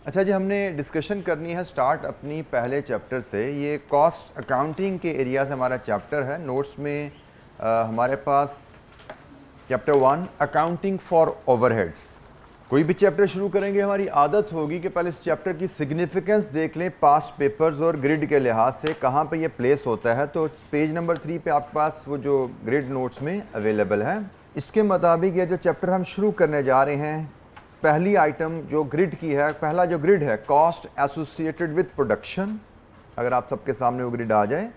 अच्छा जी, हमने डिस्कशन करनी है स्टार्ट अपनी पहले चैप्टर से। ये कॉस्ट अकाउंटिंग के एरिया से हमारा चैप्टर है। नोट्स में हमारे पास चैप्टर 1 अकाउंटिंग फॉर ओवरहेड्स। कोई भी चैप्टर शुरू करेंगे हमारी आदत होगी कि पहले इस चैप्टर की सिग्निफिकेंस देख लें पास्ट पेपर्स और ग्रिड के लिहाज से कहाँ पे ये प्लेस होता है। तो पेज नंबर 3 पे आपके पास वो जो ग्रिड नोट्स में अवेलेबल है, इसके मुताबिक ये जो चैप्टर हम शुरू करने जा रहे हैं, पहली आइटम जो ग्रिड की है, पहला जो ग्रिड है कॉस्ट एसोसिएटेड विद प्रोडक्शन। अगर आप सबके सामने वो ग्रिड आ जाए,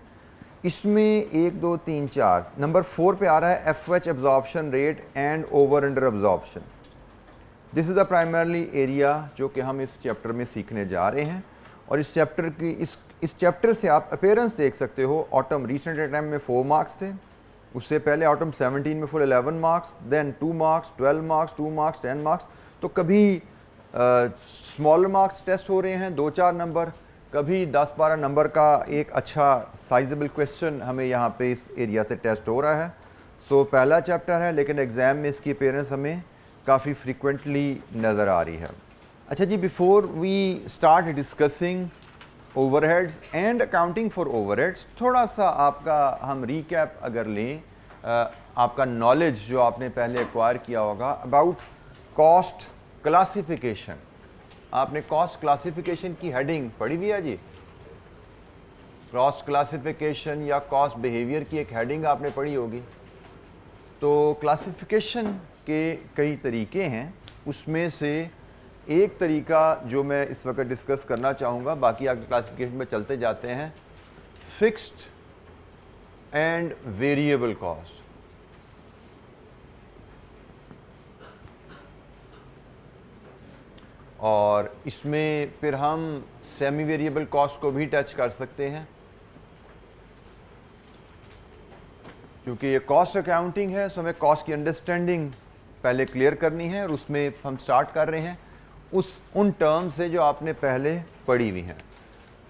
इसमें 1 2 3 4 नंबर 4 पे आ रहा है FH absorption rate and over under absorption. This is the primarily area जो कि हम इस चैप्टर में सीखने जा रहे हैं। और इस चैप्टर की इस चैप्टर से आप अपीयरेंस देख सकते हो। ऑटम रिसेंट अटैम्प्ट में 4 मार्क्स थे, उससे पहले ऑटम 17 में full 11 marks, then 2 marks, 12 marks, 2 marks, 10 marks. तो कभी स्मॉल मार्क्स टेस्ट हो रहे हैं 2-4 नंबर, कभी 10-12 नंबर का एक अच्छा साइजेबल क्वेश्चन हमें यहाँ पे इस एरिया से टेस्ट हो रहा है। सो पहला चैप्टर है, लेकिन एग्ज़ाम में इसकी अपीयरेंस हमें काफ़ी फ्रीक्वेंटली नज़र आ रही है। अच्छा जी, before we start discussing overheads and accounting for overheads, थोड़ा सा आपका हम रीकैप अगर लें, आपका नॉलेज जो आपने पहले एक्वायर किया होगा अबाउट कॉस्ट क्लासिफिकेशन। आपने कॉस्ट क्लासिफिकेशन की हेडिंग पढ़ी हुई है जी। कॉस्ट क्लासिफिकेशन या कॉस्ट बिहेवियर की एक हेडिंग आपने पढ़ी होगी। तो क्लासिफिकेशन के कई तरीके हैं, उसमें से एक तरीका जो मैं इस वक्त डिस्कस करना चाहूँगा, बाकी आगे क्लासिफिकेशन में चलते जाते हैं, फिक्स्ड एंड वेरिएबल कॉस्ट। और इसमें फिर हम सेमी वेरिएबल कॉस्ट को भी टच कर सकते हैं, क्योंकि ये कॉस्ट अकाउंटिंग है। सो हमें कॉस्ट की अंडरस्टैंडिंग पहले क्लियर करनी है, और उसमें हम स्टार्ट कर रहे हैं उन टर्म से जो आपने पहले पढ़ी हुई हैं।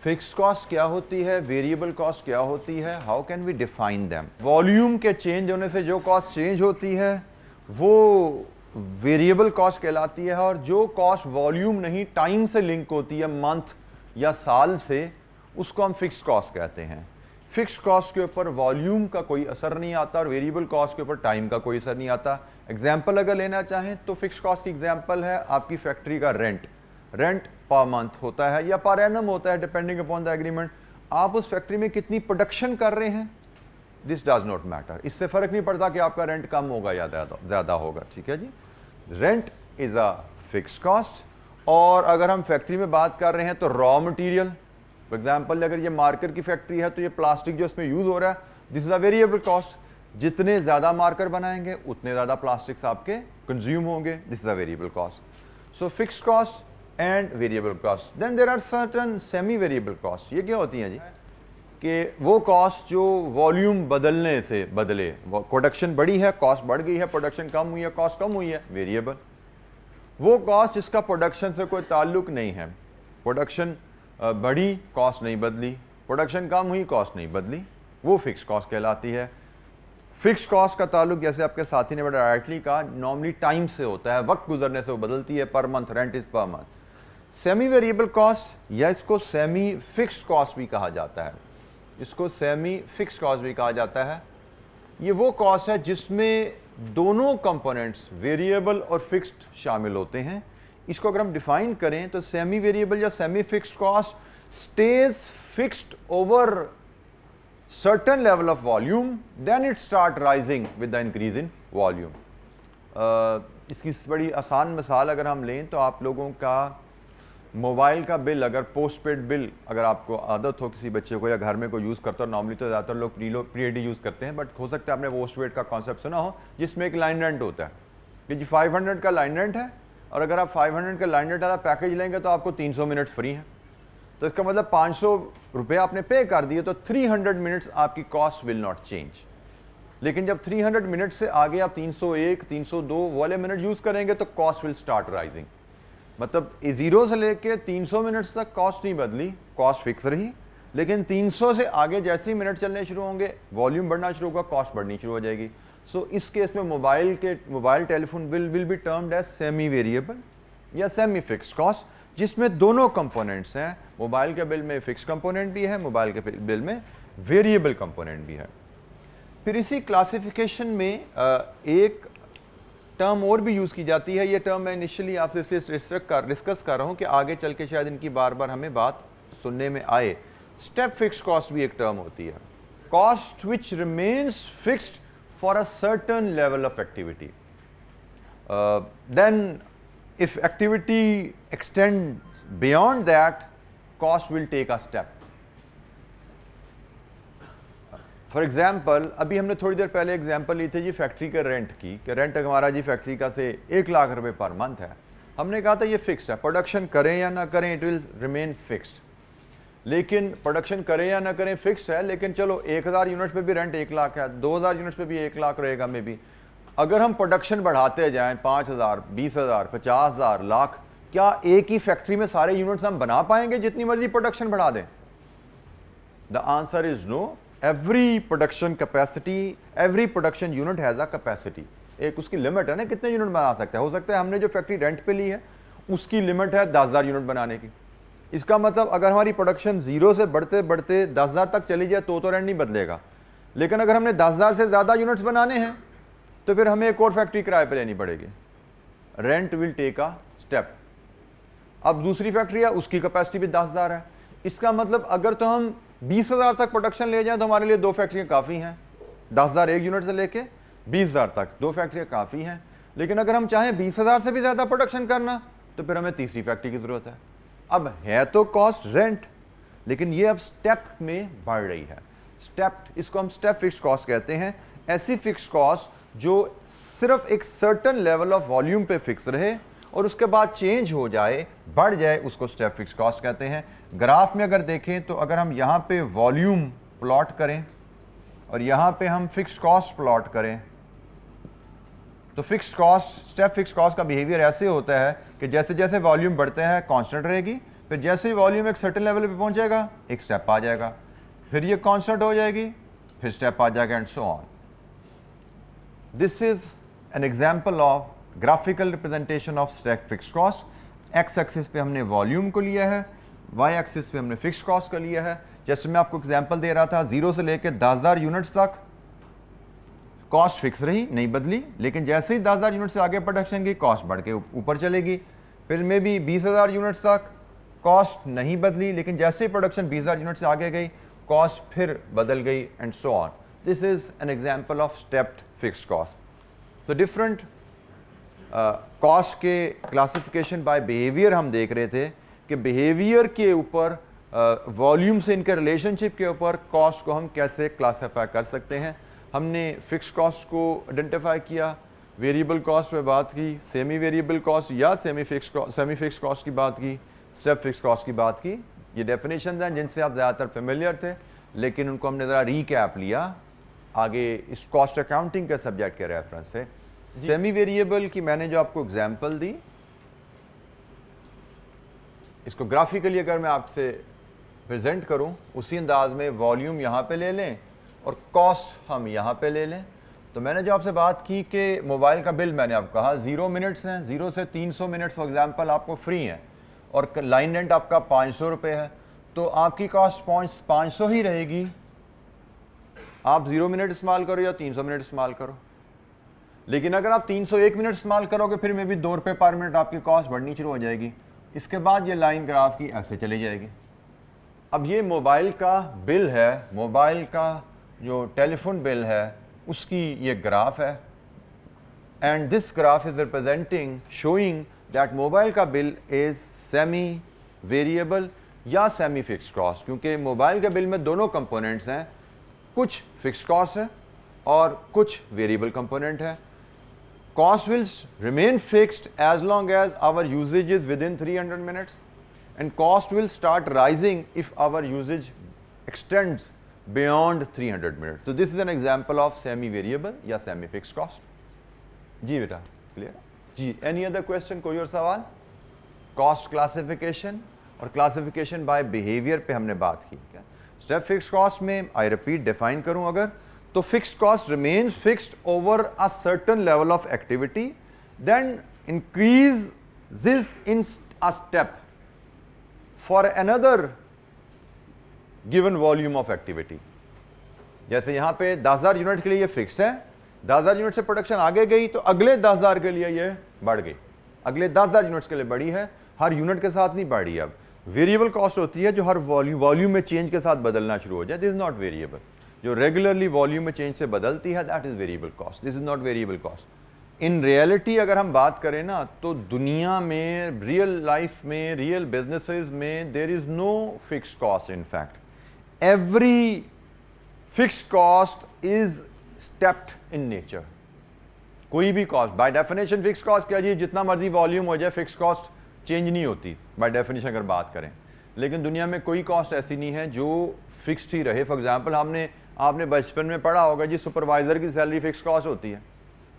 फिक्स्ड कॉस्ट क्या होती है, वेरिएबल कॉस्ट क्या होती है, how can we define them. Volume के चेंज होने से जो कॉस्ट चेंज होती है वो वेरिएबल कॉस्ट कहलाती है, और जो कॉस्ट वॉल्यूम नहीं टाइम से लिंक होती है, मंथ या साल से, उसको हम फिक्स्ड कॉस्ट कहते हैं। फिक्स्ड कॉस्ट के ऊपर वॉल्यूम का कोई असर नहीं आता, और वेरिएबल कॉस्ट के ऊपर टाइम का कोई असर नहीं आता। एग्जाम्पल अगर लेना चाहें तो फिक्स्ड कॉस्ट की एग्जाम्पल है आपकी फैक्ट्री का रेंट पर मंथ होता है या पर एनम होता है, डिपेंडिंग अपॉन द एग्रीमेंट। आप उस फैक्ट्री में कितनी प्रोडक्शन कर रहे हैं, दिस डज नॉट मैटर। इससे फर्क नहीं पड़ता कि आपका रेंट कम होगा या ज़्यादा होगा, ठीक है जी। Rent is a fixed cost. और अगर हम फैक्ट्री में बात कर रहे हैं तो रॉ मटेरियल, फॉर एग्जाम्पल अगर ये मार्कर की फैक्ट्री है तो ये प्लास्टिक जो इसमें यूज़ हो रहा है, this is a variable cost. जितने ज़्यादा मार्कर बनाएंगे उतने ज़्यादा प्लास्टिक्स आपके कंज्यूम होंगे, this is a variable cost. So fixed cost and variable cost. Then there are certain semi variable cost. ये क्या होती हैं जी, कि वो कॉस्ट जो वॉल्यूम बदलने से बदले, प्रोडक्शन बढ़ी है कॉस्ट बढ़ गई है, प्रोडक्शन कम हुई है कॉस्ट कम हुई है, वेरिएबल। वो कॉस्ट जिसका प्रोडक्शन से कोई ताल्लुक नहीं है, प्रोडक्शन बढ़ी कॉस्ट नहीं बदली, प्रोडक्शन कम हुई कॉस्ट नहीं बदली, वो फिक्स्ड कॉस्ट कहलाती है। फिक्स्ड कॉस्ट का ताल्लुक, जैसे आपके साथी ने बड़ा डायरेक्टली कहा, नॉर्मली टाइम से होता है, वक्त गुजरने से वो बदलती है, per month, rent is per month. Semi variable cost या इसको सेमी फिक्स्ड कॉस्ट भी कहा जाता है, इसको सेमी फिक्स्ड कॉस्ट भी कहा जाता है। ये वो कॉस्ट है जिसमें दोनों कंपोनेंट्स वेरिएबल और फिक्स्ड शामिल होते हैं। इसको अगर हम डिफाइन करें तो सेमी वेरिएबल या semi fixed cost stage fixed over certain level of volume, then it start rising with the increase in volume. इसकी बड़ी आसान मिसाल अगर हम लें तो आप लोगों का मोबाइल का बिल, अगर पोस्ट पेड बिल अगर आपको आदत हो किसी बच्चे को या घर में कोई यूज़ करता हो, नॉर्मली तो ज़्यादातर लोग प्रीपेड यूज़ करते हैं, बट हो सकता है आपने पोस्ट पेड का कॉन्सेप्ट सुना हो, जिसमें एक लाइन रेंट होता है कि जी 500 का लाइन रेंट है, और अगर आप 500 का लाइन रेंट वाला पैकेज लेंगे तो आपको 300 मिनट्स फ्री हैं। तो इसका मतलब 500 रुपये आपने पे कर दिए तो 300 मिनट्स आपकी कॉस्ट विल नॉट चेंज। लेकिन जब 300 मिनट से आगे आप 301, 302 वाले मिनट यूज़ करेंगे तो कॉस्ट विल स्टार्ट राइजिंग। मतलब 0 से लेके 300 मिनट्स तक कॉस्ट नहीं बदली, कॉस्ट फिक्स रही, लेकिन 300 से आगे जैसे ही मिनट चलने शुरू होंगे, वॉल्यूम बढ़ना शुरू होगा, कॉस्ट बढ़नी शुरू हो जाएगी। सो इस केस में mobile telephone bill will be termed as semi variable या सेमी फिक्स्ड कॉस्ट। जिसमें दोनों कंपोनेंट्स हैं। मोबाइल के बिल में फिक्स कंपोनेंट भी है, मोबाइल के बिल में वेरिएबल कंपोनेंट भी है। फिर इसी क्लासिफिकेशन में एक टर्म और भी यूज़ की जाती है। ये टर्म मैं इनिशियली आपसे इसलिए डिस्कस कर रहा हूँ कि आगे चल के शायद इनकी बार बार हमें बात सुनने में आए। स्टेप फिक्स कॉस्ट भी एक टर्म होती है। Cost which remains fixed for a certain level of activity, then if activity extends beyond that, cost will take a step. For example, अभी हमने थोड़ी देर पहले एग्जाम्पल ली थी जी फैक्ट्री के रेंट की, कि रेंट हमारा जी फैक्ट्री का से 1 लाख रुपए पर मंथ है। हमने कहा था ये फिक्स है, प्रोडक्शन करें या ना करें इट विल रिमेन फिक्स्ड। लेकिन प्रोडक्शन करें या ना करें फिक्स है, लेकिन चलो 1000 यूनिट पे भी रेंट 1 लाख है, 2000 यूनिट पे भी 1 लाख रहेगा मे बी। अगर हम प्रोडक्शन बढ़ाते जाएं 5000, 20000, 50000, लाख, क्या एक ही फैक्ट्री में सारे यूनिट्स हम बना पाएंगे जितनी मर्जी प्रोडक्शन बढ़ा दें? The answer is no. Every production capacity, every production unit has a capacity. एक उसकी लिमिट है ना, कितने यूनिट बना सकता है। हो सकता है हमने जो फैक्ट्री रेंट पे ली है उसकी लिमिट है 10,000 यूनिट बनाने की। इसका मतलब अगर हमारी प्रोडक्शन 0 से बढ़ते बढ़ते 10,000 तक चली जाए तो रेंट नहीं बदलेगा। लेकिन अगर हमने 10,000 से ज़्यादा यूनिट्स बनाने हैं तो फिर हमें एक और फैक्ट्री किराए पे लेनी पड़ेगी। Rent will take a step. अब दूसरी फैक्ट्री है, उसकी कैपेसिटी भी 10,000 है। इसका मतलब अगर तो हम 20,000 तक प्रोडक्शन ले जाएं तो हमारे लिए 2 फैक्ट्रियाँ काफ़ी हैं। 10,000 एक यूनिट से लेके 20,000 तक 2 फैक्ट्रियाँ काफ़ी हैं। लेकिन अगर हम चाहें 20,000 से भी ज़्यादा प्रोडक्शन करना तो फिर हमें तीसरी फैक्ट्री की ज़रूरत है। अब है तो कॉस्ट रेंट, लेकिन ये अब स्टेप में बढ़ रही है। स्टेप, इसको हम स्टेप फिक्स कॉस्ट कहते हैं। ऐसी फिक्स कॉस्ट जो सिर्फ एक सर्टेन लेवल ऑफ वॉल्यूम पे फिक्स रहे और उसके बाद चेंज हो जाए, बढ़ जाए, उसको स्टेप फिक्स कॉस्ट कहते हैं। ग्राफ में अगर देखें तो अगर हम यहाँ पे वॉल्यूम प्लॉट करें और यहाँ पे हम फिक्स कॉस्ट प्लॉट करें तो fix cost, step fix cost का बिहेवियर ऐसे होता है कि जैसे जैसे वॉल्यूम बढ़ते हैं कांस्टेंट रहेगी, फिर जैसे ही वॉल्यूम एक सर्टेन लेवल पे पहुंच जाएगा एक स्टेप आ जाएगा, फिर ये कांस्टेंट हो जाएगी, फिर स्टेप आ जाएगा and so on. This is an example of graphical representation of static fixed cost. X axis पे हमने वॉल्यूम को लिया है, Y एक्सिस पे हमने फिक्स कॉस्ट को लिया है। जैसे मैं आपको एग्जांपल दे रहा था, 0 से लेकर 10,000 यूनिट्स तक कॉस्ट फिक्स रही, नहीं बदली। लेकिन जैसे ही 10,000 यूनिट से आगे प्रोडक्शन की कॉस्ट बढ़ के ऊपर चलेगी। फिर में भी 20,000 यूनिट्स तक कॉस्ट नहीं बदली, लेकिन जैसे ही प्रोडक्शन 20,000 यूनिट से आगे गई कॉस्ट फिर बदल गई and so on. This is an example of stepped fixed cost. So different cost के classification by behavior हम देख रहे थे कि behavior के ऊपर वॉल्यूम से इनके रिलेशनशिप के ऊपर कॉस्ट को हम कैसे क्लासीफाई कर सकते हैं। हमने फिक्स कॉस्ट को आइडेंटिफाई किया, वेरिएबल कॉस्ट पे बात की, सेमी वेरिएबल कॉस्ट या सेमी फिक्स कॉस्ट की बात की, स्टेप फिक्स कॉस्ट की बात की। ये डेफिनेशन हैं जिनसे आप ज़्यादातर फेमिलियर थे, लेकिन उनको हमने ज़रा रीकैप लिया आगे इस कॉस्ट अकाउंटिंग के सब्जेक्ट के रेफरेंस से। सेमी वेरिएबल की मैंने जो आपको एग्जांपल दी, इसको ग्राफिकली अगर मैं आपसे प्रेजेंट करूं, उसी अंदाज में वॉल्यूम यहाँ पे ले लें और कॉस्ट हम यहाँ पे ले लें। तो मैंने जो आपसे बात की कि मोबाइल का बिल मैंने आपको कहा 0 मिनट्स हैं, 0 से 300 मिनट्स फॉर एग्जांपल आपको फ्री हैं और लाइन रेंट आपका 500 रुपये है, तो आपकी कॉस्ट 500 ही रहेगी। आप 0 मिनट इस्तेमाल करो या 300 मिनट इस्तेमाल करो। लेकिन अगर आप 301 मिनट इस्तेमाल करोगे फिर में भी 2 रुपये पर मिनट आपकी कॉस्ट बढ़नी शुरू हो जाएगी। इसके बाद ये लाइन ग्राफ की ऐसे चली जाएगी। अब ये मोबाइल का बिल है, मोबाइल का जो टेलीफोन बिल है उसकी ये ग्राफ है and this graph is representing showing that mobile का बिल इज सेमी वेरिएबल या सेमी फिक्स कॉस्ट, क्योंकि मोबाइल के बिल में दोनों कंपोनेंट्स हैं, कुछ फिक्स कॉस्ट है और कुछ वेरिएबल कंपोनेंट है। Cost will remain fixed as long as our usage is within 300 minutes and cost will start rising if our usage extends beyond 300 minute. तो this is an example of semi variable या semi fix cost. जी बेटा clear जी। Any other question, कोई और सवाल? Cost classification और classification by behaviour पे हमने बात की। क्या स्टेप फिक्स कॉस्ट में आई रिपीट डिफाइन करूं अगर, तो fix cost remains fixed over a certain level of activity then increases in a step. For another given volume of activity. जैसे यहां पे 10,000 यूनिट के लिए ये फिक्स है, 10,000 यूनिट से प्रोडक्शन आगे गई तो अगले 10,000 के लिए ये बढ़ गई, अगले 10,000 यूनिट्स के लिए बढ़ी है, हर यूनिट के साथ नहीं बढ़ी। अब वेरिएबल कॉस्ट होती है जो हर वॉल्यूम में चेंज के साथ बदलना शुरू हो जाए, दिस इज नॉट वेरिएबल। जो रेगुलरली वॉल्यूम में चेंज से बदलती है that is variable cost, this is not variable cost. In reality अगर हम बात करें ना तो दुनिया में, रियल लाइफ में, रियल बिजनेसेस में there is no fixed cost. In fact every fixed cost is stepped in nature. कोई भी cost by definition fixed cost क्या जी, जितना मर्जी वॉल्यूम हो जाए फिक्स्ड कॉस्ट चेंज नहीं होती बाय डेफिनेशन अगर बात करें। लेकिन दुनिया में कोई कॉस्ट ऐसी नहीं है जो फिक्स्ड ही रहे। फॉर एग्जांपल आपने बचपन में पढ़ा होगा जी सुपरवाइजर की सैलरी फिक्स्ड कॉस्ट होती है,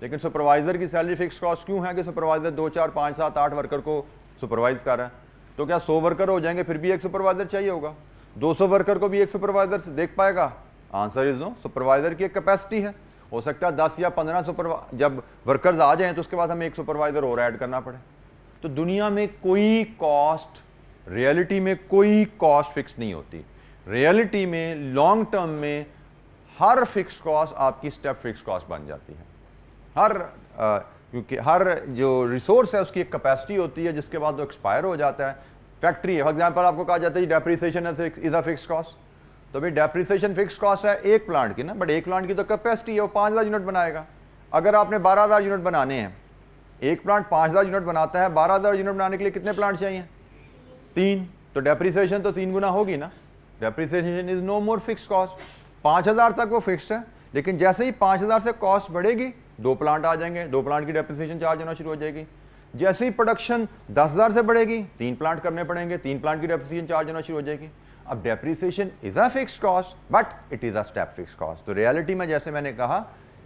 लेकिन सुपरवाइजर की सैलरी फिक्स्ड कॉस्ट क्यों है कि सुपरवाइजर 2, 4, 5, 7, 8 वर्कर को सुपरवाइज कर रहा है। तो क्या 100 वर्कर हो जाएंगे फिर भी एक सुपरवाइजर चाहिए होगा? 200 वर्कर को भी एक सुपरवाइजर देख पाएगा? Answer is no. सुपरवाइजर की एक कैपेसिटी है, हो सकता है 10 या 15 जब वर्कर्स आ जाएं तो उसके बाद हमें एक सुपरवाइजर और ऐड करना पड़े। तो दुनिया में कोई कॉस्ट, रियलिटी में कोई कॉस्ट फिक्स नहीं होती। रियलिटी में लॉन्ग टर्म में हर फिक्स कॉस्ट आपकी स्टेप फिक्स कॉस्ट बन जाती है। क्योंकि हर जो रिसोर्स है उसकी एक कैपेसिटी होती है जिसके बाद वो एक्सपायर हो जाता है। फैक्ट्री है, फॉर एग्जाम्पल आपको कहा जाता है depreciation is a fix cost, तो भाई डेप्रिसिएशन फिक्स कॉस्ट है एक प्लांट की ना, बट एक प्लांट की तो कैपेसिटी है, वो 5,000 यूनिट बनाएगा। अगर आपने 12,000 यूनिट बनाने हैं, एक प्लांट 5,000 यूनिट बनाता है, 12,000 यूनिट बनाने के लिए कितने प्लांट चाहिए? 3। तो डेप्रिसिएशन तो 3 गुना होगी ना। Depreciation is no more fix cost. 5,000 तक वो फिक्स है, लेकिन जैसे ही 5,000 से कॉस्ट बढ़ेगी 2 प्लांट आ जाएंगे, 2 प्लांट की डेप्रिसिएशन चार्ज होना शुरू हो जाएगी। जैसे ही प्रोडक्शन 10,000 से बढ़ेगी 3 प्लांट करने पड़ेंगे, 3 प्लांट की डेप्रिसिएशन चार्ज होना शुरू हो जाएगी। अब depreciation is a fixed cost but it is a step fixed cost. तो रियलिटी में जैसे मैंने कहा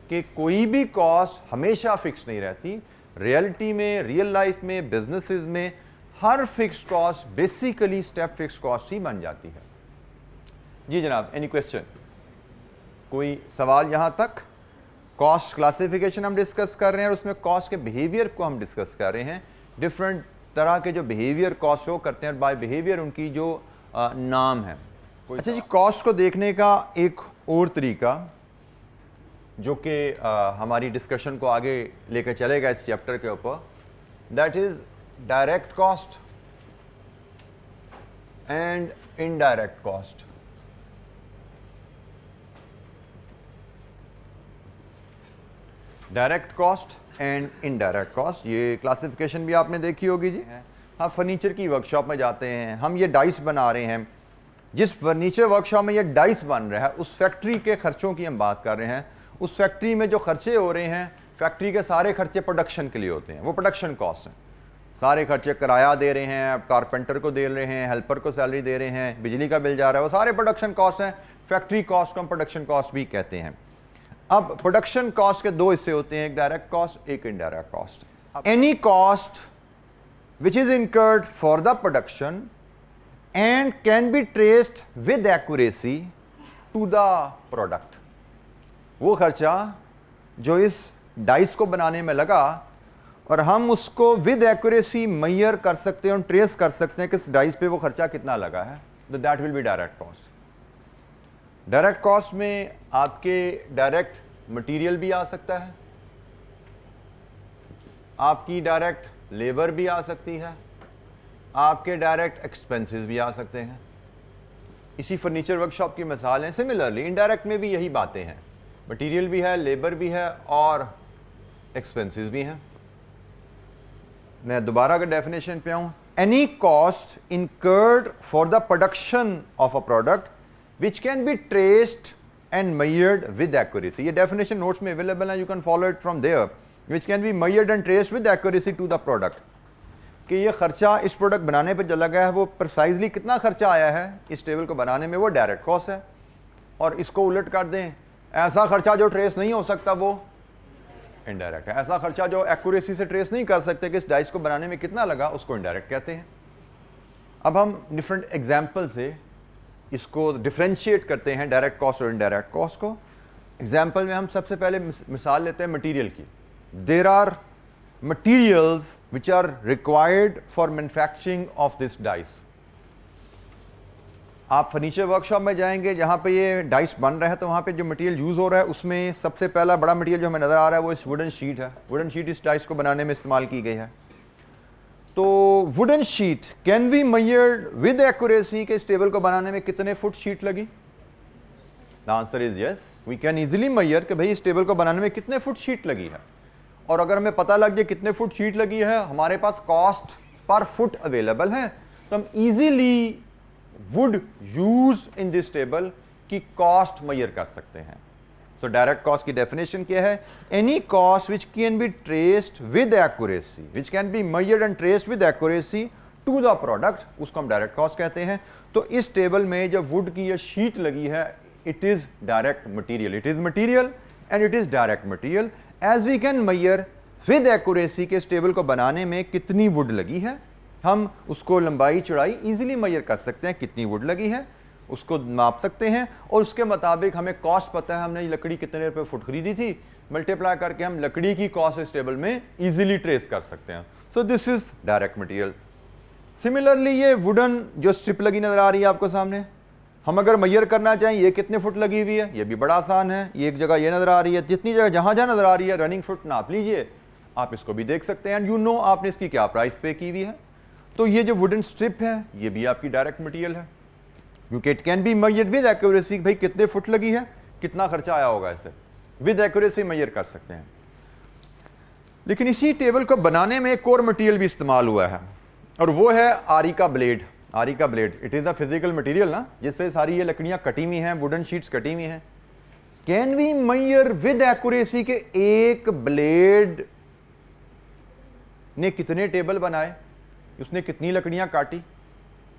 कि कोई भी कॉस्ट हमेशा फिक्स नहीं रहती। रियलिटी में, रियल लाइफ में, बिजनेसेस में हर fixed cost basically step fixed cost ही बन जाती है। जी जनाब, एनी क्वेश्चन? कोई सवाल यहां तक? कॉस्ट क्लासिफिकेशन हम डिस्कस कर रहे हैं और उसमें कॉस्ट के बिहेवियर को हम डिस्कस कर रहे हैं। डिफरेंट तरह के जो बिहेवियर कॉस्ट शो करते हैं और बाय बिहेवियर उनकी जो नाम है। अच्छा जी, कॉस्ट को देखने का एक और तरीका जो कि हमारी डिस्कशन को आगे लेकर चलेगा इस चैप्टर के ऊपर, that is direct cost and indirect cost. Direct cost and indirect cost, ये क्लासिफिकेशन भी आपने देखी होगी जी। हम फर्नीचर की वर्कशॉप में जाते हैं, हम ये डाइस बना रहे हैं, जिस फर्नीचर वर्कशॉप में ये डाइस बन रहा है उस फैक्ट्री के खर्चों की हम बात कर रहे हैं। उस फैक्ट्री में जो खर्चे हो रहे हैं, फैक्ट्री के सारे खर्चे प्रोडक्शन के लिए होते हैं, वो प्रोडक्शन कॉस्ट हैं। सारे खर्चे, किराया दे रहे हैं, कारपेंटर को दे रहे हैं, हेल्पर को सैलरी दे रहे हैं, बिजली का बिल जा रहा है, वो सारे प्रोडक्शन कॉस्ट हैं। फैक्ट्री कॉस्ट को हम प्रोडक्शन कॉस्ट भी कहते हैं। अब प्रोडक्शन कॉस्ट के 2 हिस्से होते हैं, एक डायरेक्ट कॉस्ट, एक indirect cost. Any cost which is incurred for the production and can be traced with accuracy to the product। वो खर्चा जो इस डाइस को बनाने में लगा और हम उसको विद एक्यूरेसी मेजर कर सकते हैं और ट्रेस कर सकते हैं कि इस डाइस पे वो खर्चा कितना लगा है, तो that will be direct cost. Direct cost में आपके डायरेक्ट मटेरियल भी आ सकता है, आपकी डायरेक्ट लेबर भी आ सकती है, आपके डायरेक्ट एक्सपेंसेस भी आ सकते हैं। इसी फर्नीचर वर्कशॉप की मिसाल है। सिमिलरली इनडायरेक्ट में भी यही बातें हैं, मटेरियल भी है, लेबर भी है और एक्सपेंसेस भी हैं। मैं दोबारा अगर डेफिनेशन पे आऊं, any cost incurred for the production of a product which can be traced and measured with accuracy. ये डेफिनेशन नोट्स में अवेलेबल है, you can follow it from there. Which can be measured and traced with accuracy to the product। कि ये खर्चा इस product बनाने पे जो लगा है वो प्रिसाइजली कितना खर्चा आया है इस टेबल को बनाने में, वो डायरेक्ट कॉस्ट है। और इसको उलट कर दें, ऐसा खर्चा जो ट्रेस नहीं हो सकता वो इनडायरेक्ट है। ऐसा खर्चा जो एक्यूरेसी से ट्रेस नहीं कर सकते कि इस डाइस को बनाने में कितना लगा, उसको इनडायरेक्ट कहते हैं। अब हम डिफरेंट एग्जाम्पल से इसको डिफ्रेंशिएट करते हैं डायरेक्ट कॉस्ट और इनडायरेक्ट कॉस्ट को। एग्जाम्पल में हम सबसे पहले मिसाल लेते हैं मटीरियल की। There are materials which are required for manufacturing of this dice। आप फर्नीचर वर्कशॉप में जाएंगे जहाँ पे ये डाइस बन रहा है, तो वहाँ पे जो मटेरियल यूज़ हो रहा है उसमें सबसे पहला बड़ा मटेरियल जो हमें नज़र आ रहा है वो इस वुडन शीट है। वुडन शीट इस डाइस को बनाने में इस्तेमाल की गई है। तो wooden sheet can be measured with accuracy के इस टेबल को बनाने में कितने फुट शीट लगी? The answer is yes, we can easily measure कि भाई इस टेबल को बनाने में कितने फुट शीट लगी है। और अगर हमें पता लग जाए कितने फुट शीट लगी है, हमारे पास कॉस्ट पर फुट अवेलेबल है, तो हम easily would use in this table की कॉस्ट मेजर कर सकते हैं। तो डायरेक्ट कॉस्ट की डेफिनेशन क्या है? Any cost which can be traced with accuracy, which can be measured and traced with accuracy to the product, उसको हम डायरेक्ट कॉस्ट कहते हैं। तो इस टेबल में जब वुड की यह शीट लगी है, it is direct material, it is material and it is direct material as we can measure with accuracy के इस टेबल को बनाने में कितनी वुड लगी है, हम उसको लंबाई चौड़ाई इजीली मेजर कर सकते हैं, कितनी वुड लगी है उसको माप सकते हैं, और उसके मुताबिक हमें कॉस्ट पता है, हमने ये लकड़ी कितने रुपए फुट खरीदी थी, मल्टीप्लाई करके हम लकड़ी की कॉस्ट इस टेबल में इजीली ट्रेस कर सकते हैं। So this is direct material. Similarly ये वुडन जो स्ट्रिप लगी नजर आ रही है आपको सामने, हम अगर मेजर करना चाहें ये कितने फुट लगी हुई है, ये भी बड़ा आसान है। ये एक जगह ये नजर आ रही है, जितनी जगह जहां जहां नजर आ रही है रनिंग फुट नाप लीजिए, आप इसको भी देख सकते हैं, एंड यू नो आपने इसकी क्या प्राइस पे की हुई है। तो ये जो वुडन स्ट्रिप है ये भी आपकी डायरेक्ट मटेरियल है, क्योंकि it can be measured with accuracy, भाई कितने फुट लगी है, कितना खर्चा आया होगा, इसे विद एक्यूरेसी मेजर कर सकते हैं। लेकिन इसी टेबल को बनाने में एक और मटेरियल भी इस्तेमाल हुआ है, और वो है आरी का ब्लेड। आरी का blade it is a physical material ना, जिससे सारी ये लकड़ियां कटी हुई हैं, वुडन शीट्स कटी हुई हैं। Can we measure with accuracy के एक ब्लेड ने कितने टेबल बनाए, उसने कितनी लकड़ियां काटी?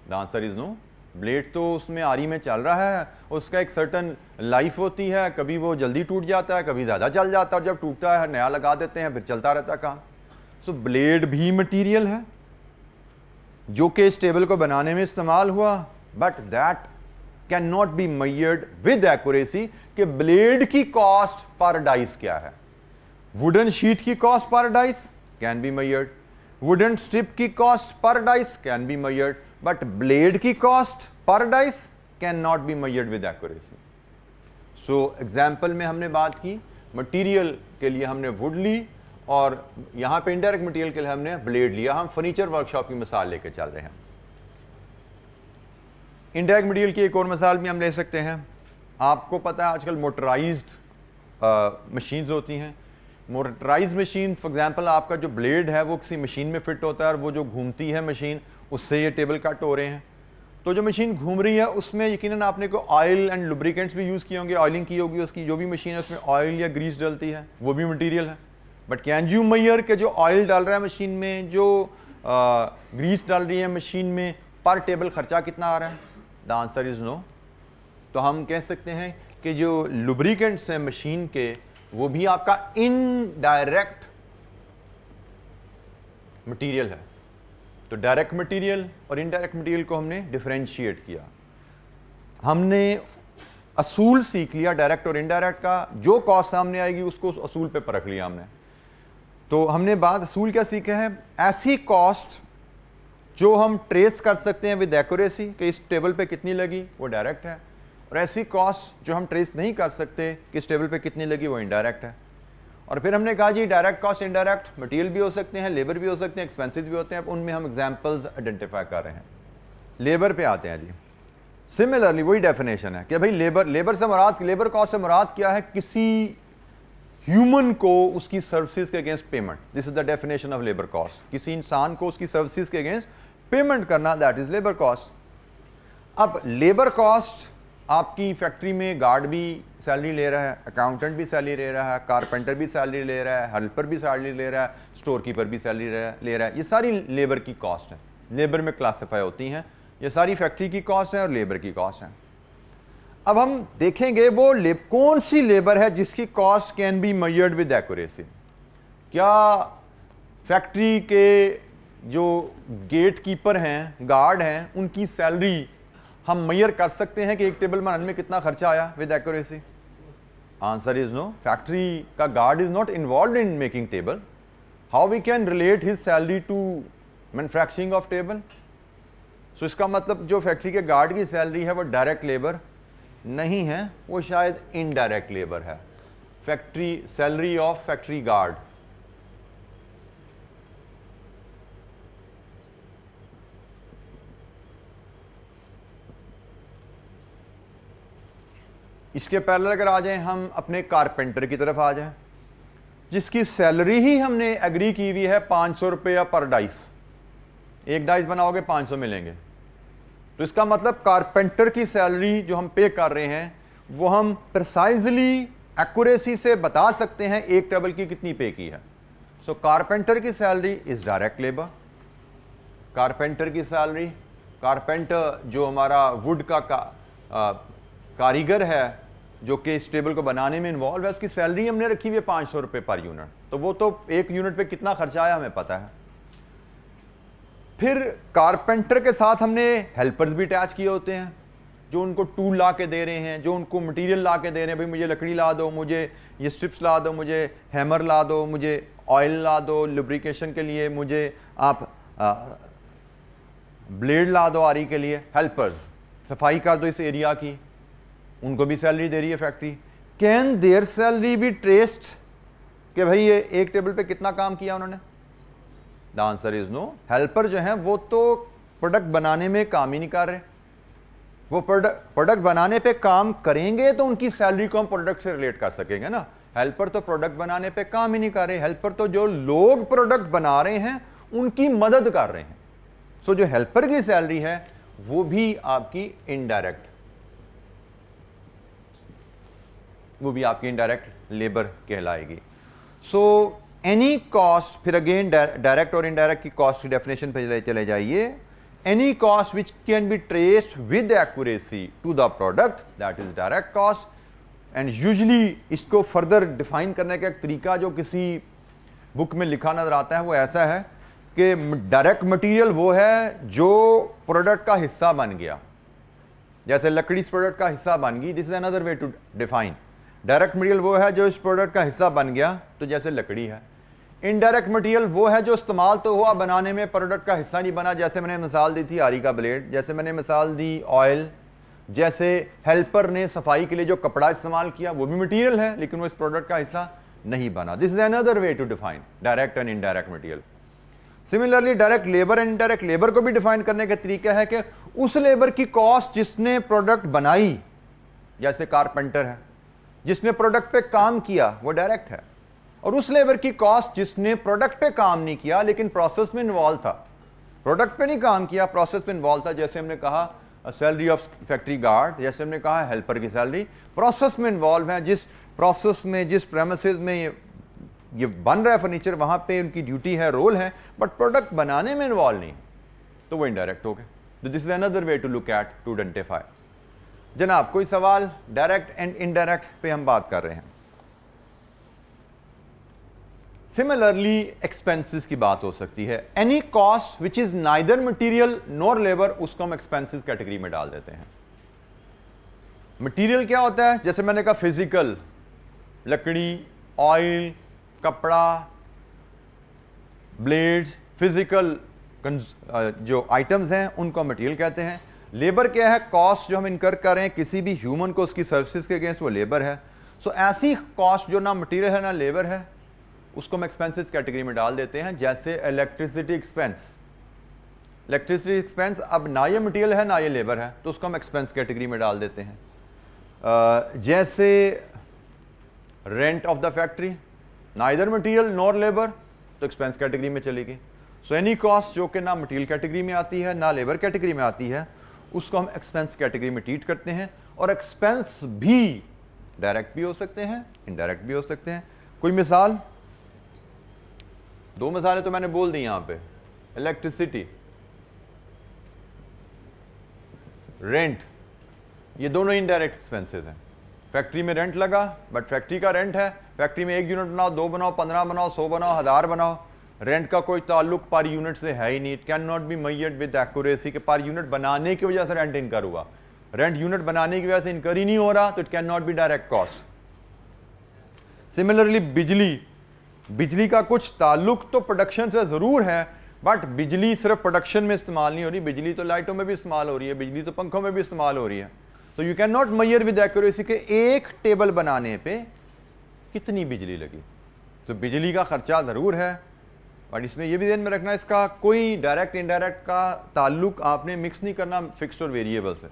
The answer is no. Blade तो उसमें आरी में चल रहा है, उसका एक सर्टन लाइफ होती है, कभी वो जल्दी टूट जाता है, कभी ज़्यादा चल जाता है, और जब टूटता है नया लगा देते हैं, फिर चलता रहता है काम। सो ब्लेड भी मटेरियल है जो कि इस टेबल को बनाने में इस्तेमाल हुआ, but that can not be measured with accuracy कि ब्लेड की कॉस्ट पर डाइस क्या है। वुडन शीट की कॉस्ट पर dice can be measured, wooden strip की कॉस्ट पर dice can be measured, but blade की कॉस्ट पर dice can not be measured with accuracy. So example में हमने बात की मटेरियल के लिए हमने वुड ली, और यहां पे इनडायरेक्ट मटेरियल के लिए हमने ब्लेड लिया। हम फर्नीचर वर्कशॉप की मिसाल लेके चल रहे हैं। इनडायरेक्ट मटेरियल की एक और मिसाल भी हम ले सकते हैं। आपको पता है आजकल मोटराइज्ड मशीन्स होती हैं। मोटराइज मशीन फॉर एग्जांपल आपका जो ब्लेड है वो किसी मशीन में फिट होता है, और वो जो घूमती है मशीन, उससे ये टेबल कट हो रहे हैं। तो जो मशीन घूम रही है उसमें यकीनन आपने को ऑयल एंड लुब्रिकेंट्स भी यूज़ किए होंगे, ऑयलिंग की होगी उसकी, जो भी मशीन है उसमें ऑयल या ग्रीस डलती है, वो भी मटीरियल है। बट कैन यू मेजर के जो ऑयल डाल रहा है मशीन में, जो ग्रीस डाल रही है मशीन में, पर टेबल खर्चा कितना आ रहा है? The answer is no. तो हम कह सकते हैं कि जो लुब्रिकेंट्स हैं मशीन के, वो भी आपका इनडायरेक्ट मटेरियल है। तो डायरेक्ट मटेरियल और इनडायरेक्ट मटेरियल को हमने डिफरेंशिएट किया। हमने असूल सीख लिया डायरेक्ट और इनडायरेक्ट का, जो कॉस्ट सामने आएगी उसको उस असूल पे परख लिया हमने। तो हमने बात असूल क्या सीखा है? ऐसी कॉस्ट जो हम ट्रेस कर सकते हैं विद एक्यूरेसी कि इस टेबल पे कितनी लगी, वो डायरेक्ट है, और ऐसी कॉस्ट जो हम ट्रेस नहीं कर सकते कि इस टेबल पे कितनी लगी, वो इनडायरेक्ट है। और फिर हमने कहा जी डायरेक्ट कॉस्ट इनडायरेक्ट मटेरियल भी हो सकते हैं, लेबर भी हो सकते हैं, एक्सपेंसेस भी होते हैं। अब उनमें हम एग्जांपल्स आइडेंटिफाई कर रहे हैं। लेबर पे आते हैं जी। सिमिलरली वही डेफिनेशन है कि भाई लेबर से मुराद, लेबर कॉस्ट से मुराद क्या है? किसी ह्यूमन को उसकी सर्विसेज के against payment. This is the definition of labour cost. किसी इंसान को उसकी सर्विसेज के अगेंस्ट पेमेंट करना, दैट इज लेबर कॉस्ट। अब लेबर कॉस्ट आपकी फैक्ट्री में गार्ड भी सैलरी ले रहा है, अकाउंटेंट भी सैलरी ले रहा है, कारपेंटर भी सैलरी ले रहा है, हेल्पर भी सैलरी ले रहा है, स्टोर कीपर भी सैलरी ले रहा है। ये सारी लेबर की कॉस्ट है, लेबर में क्लासिफाई होती हैं। ये सारी फैक्ट्री की कॉस्ट है और लेबर की कॉस्ट है। अब हम देखेंगे वो कौन सी लेबर है जिसकी cost can be measured with accuracy. क्या फैक्ट्री के जो गेट कीपर हैं, गार्ड हैं, उनकी सैलरी हम मेजर कर सकते हैं कि एक टेबल बनाने में कितना खर्चा आया with accuracy? Answer is no. Factory का guard is not involve in making table. How we can relate his salary to manufacturing of table? So इसका मतलब जो फैक्ट्री के गार्ड की सैलरी है वो डायरेक्ट लेबर नहीं है, वो शायद इनडायरेक्ट लेबर है। Factory salary of factory guard, इसके पहले अगर आ जाएं हम अपने कारपेंटर की तरफ आ जाएं, जिसकी सैलरी ही हमने एग्री की हुई है 500 रुपया पर डाइस, एक डाइस बनाओगे 500 मिलेंगे। तो इसका मतलब कारपेंटर की सैलरी जो हम पे कर रहे हैं वो हम प्रिसाइजली एक्यूरेसी से बता सकते हैं एक टेबल की कितनी पे की है। सो कारपेंटर की salary is direct labour. Carpenter की सैलरी, कारपेंटर जो हमारा वुड का कारीगर है जो कि इस टेबल को बनाने में इन्वॉल्व है, उसकी सैलरी हमने रखी हुई है 500 रुपये पर यूनिट। तो वो तो एक यूनिट पे कितना खर्चा आया हमें पता है। फिर कारपेंटर के साथ हमने हेल्पर्स भी अटैच किए होते हैं जो उनको टूल ला के दे रहे हैं, जो उनको मटेरियल ला के दे रहे हैं, भाई मुझे लकड़ी ला दो, मुझे ये स्ट्रिप्स ला दो, मुझे हैमर ला दो, मुझे ऑयल ला दो लुब्रिकेशन के लिए, मुझे आप ब्लेड ला दो आरी के लिए। हेल्पर्स सफाई कर दो इस एरिया की, उनको भी सैलरी दे रही है factory. Can there salary be traced कि भाई ये एक टेबल पे कितना काम किया उन्होंने? The answer is no. Helper जो हैं वो तो प्रोडक्ट बनाने में काम ही नहीं कर रहे, वो प्रोडक्ट बनाने पे काम करेंगे तो उनकी सैलरी को हम प्रोडक्ट से रिलेट कर सकेंगे ना। हेल्पर तो प्रोडक्ट बनाने पे काम ही नहीं कर रहे, हेल्पर तो जो लोग प्रोडक्ट बना रहे हैं उनकी मदद कर रहे हैं। सो जो हेल्पर की सैलरी है वो भी आपकी इनडायरेक्ट, वो भी आपकी इनडायरेक्ट लेबर कहलाएगी। सो एनी कॉस्ट, फिर अगेन डायरेक्ट और इनडायरेक्ट की कॉस्ट की डेफिनेशन पे चले जाइए। Any cost which can be traced with accuracy to the product that is direct cost. And usually इसको फर्दर डिफाइन करने का एक तरीका जो किसी बुक में लिखा नजर आता है वो ऐसा है कि डायरेक्ट मटेरियल वो है जो प्रोडक्ट का हिस्सा बन गया, जैसे लकड़ी इस प्रोडक्ट का हिस्सा बन गई, this is another way to define. Direct material वो है जो इस प्रोडक्ट का हिस्सा बन गया, तो जैसे लकड़ी है। इनडायरेक्ट मटेरियल वो है जो इस्तेमाल तो हुआ, बनाने में प्रोडक्ट का हिस्सा नहीं बना, जैसे मैंने मिसाल दी थी आरी का ब्लेड, जैसे मैंने मिसाल दी ऑयल, जैसे हेल्पर ने सफाई के लिए जो कपड़ा इस्तेमाल किया वो भी मटेरियल है लेकिन वो इस प्रोडक्ट का हिस्सा नहीं बना। This is another way to define direct and indirect material. Similarly direct labour and indirect labour को भी डिफाइन करने का तरीका है कि उस लेबर की कॉस्ट जिसने प्रोडक्ट बनाई, जैसे कारपेंटर है जिसने प्रोडक्ट पे काम किया वो डायरेक्ट है, और उस लेबर की कॉस्ट जिसने प्रोडक्ट पे काम नहीं किया लेकिन प्रोसेस में इन्वॉल्व था, प्रोडक्ट पे नहीं काम किया प्रोसेस में इन्वॉल्व था, जैसे हमने कहा सैलरी ऑफ फैक्ट्री गार्ड, जैसे हमने कहा हेल्पर की सैलरी, प्रोसेस में इन्वॉल्व है, जिस प्रोसेस में जिस प्रेमिसेस में ये बन रहा है फर्नीचर वहां पे उनकी ड्यूटी है, रोल है, बट प्रोडक्ट बनाने में इन्वॉल्व नहीं, तो वो इनडायरेक्ट हो गए। तो this is another way to look at to identify. जनाब कोई सवाल? डायरेक्ट एंड इनडायरेक्ट पे हम बात कर रहे हैं। सिमिलरली एक्सपेंसेस की बात हो सकती है। Any cost which is neither material nor labour, उसको हम एक्सपेंसेस कैटेगरी में डाल देते हैं। मटेरियल क्या होता है? जैसे मैंने कहा फिजिकल, लकड़ी, ऑयल, कपड़ा, ब्लेड्स, फिजिकल जो आइटम्स हैं उनको मटेरियल कहते हैं। लेबर क्या है? कॉस्ट जो हम इनकर कर रहे हैं किसी भी ह्यूमन को उसकी सर्विसेज के अगेंस्ट, वो लेबर है। सो ऐसी कॉस्ट जो ना मटेरियल है ना लेबर है, उसको हम एक्सपेंसेस कैटेगरी में डाल देते हैं। जैसे इलेक्ट्रिसिटी एक्सपेंस, इलेक्ट्रिसिटी एक्सपेंस अब ना ये मटेरियल है ना ये लेबर है, तो उसको हम एक्सपेंस कैटेगरी में डाल देते हैं। जैसे rent of the factory, neither material nor labour, तो एक्सपेंस कैटेगरी में चलेगी। सो एनी कॉस्ट जो कि ना मटेरियल कैटेगरी में आती है ना लेबर कैटेगरी में आती है, उसको हम एक्सपेंस कैटेगरी में ट्रीट करते हैं। और एक्सपेंस भी डायरेक्ट भी हो सकते हैं, इनडायरेक्ट भी हो सकते हैं। कोई मिसाल? दो मिसालें तो मैंने बोल दी यहां पे, इलेक्ट्रिसिटी, रेंट, ये दोनों इनडायरेक्ट एक्सपेंसेस हैं। फैक्ट्री में रेंट लगा, बट फैक्ट्री का रेंट है, फैक्ट्री में 1 यूनिट बनाओ, 2 बनाओ, 15 बनाओ, 100 बनाओ, 1000 बनाओ, रेंट का कोई ताल्लुक पर यूनिट से है ही नहीं। It can not be measured with accuracy के पर यूनिट बनाने की वजह से रेंट इनकर हुआ, रेंट यूनिट बनाने की वजह से इनकर ही नहीं हो रहा, तो it can not B direct cost. Similarly बिजली, बिजली का कुछ ताल्लुक तो प्रोडक्शन से जरूर है, बट बिजली सिर्फ प्रोडक्शन में इस्तेमाल नहीं हो रही, बिजली तो लाइटों में भी इस्तेमाल हो रही है, बिजली तो पंखों में भी इस्तेमाल हो रही है। तो you can not measure with accuracy के एक टेबल बनाने पे कितनी बिजली लगी। तो बिजली का खर्चा ज़रूर है, बट इसमें यह भी ध्यान में रखना, इसका कोई डायरेक्ट इनडायरेक्ट का ताल्लुक आपने मिक्स नहीं करना फिक्स्ड और वेरिएबल से।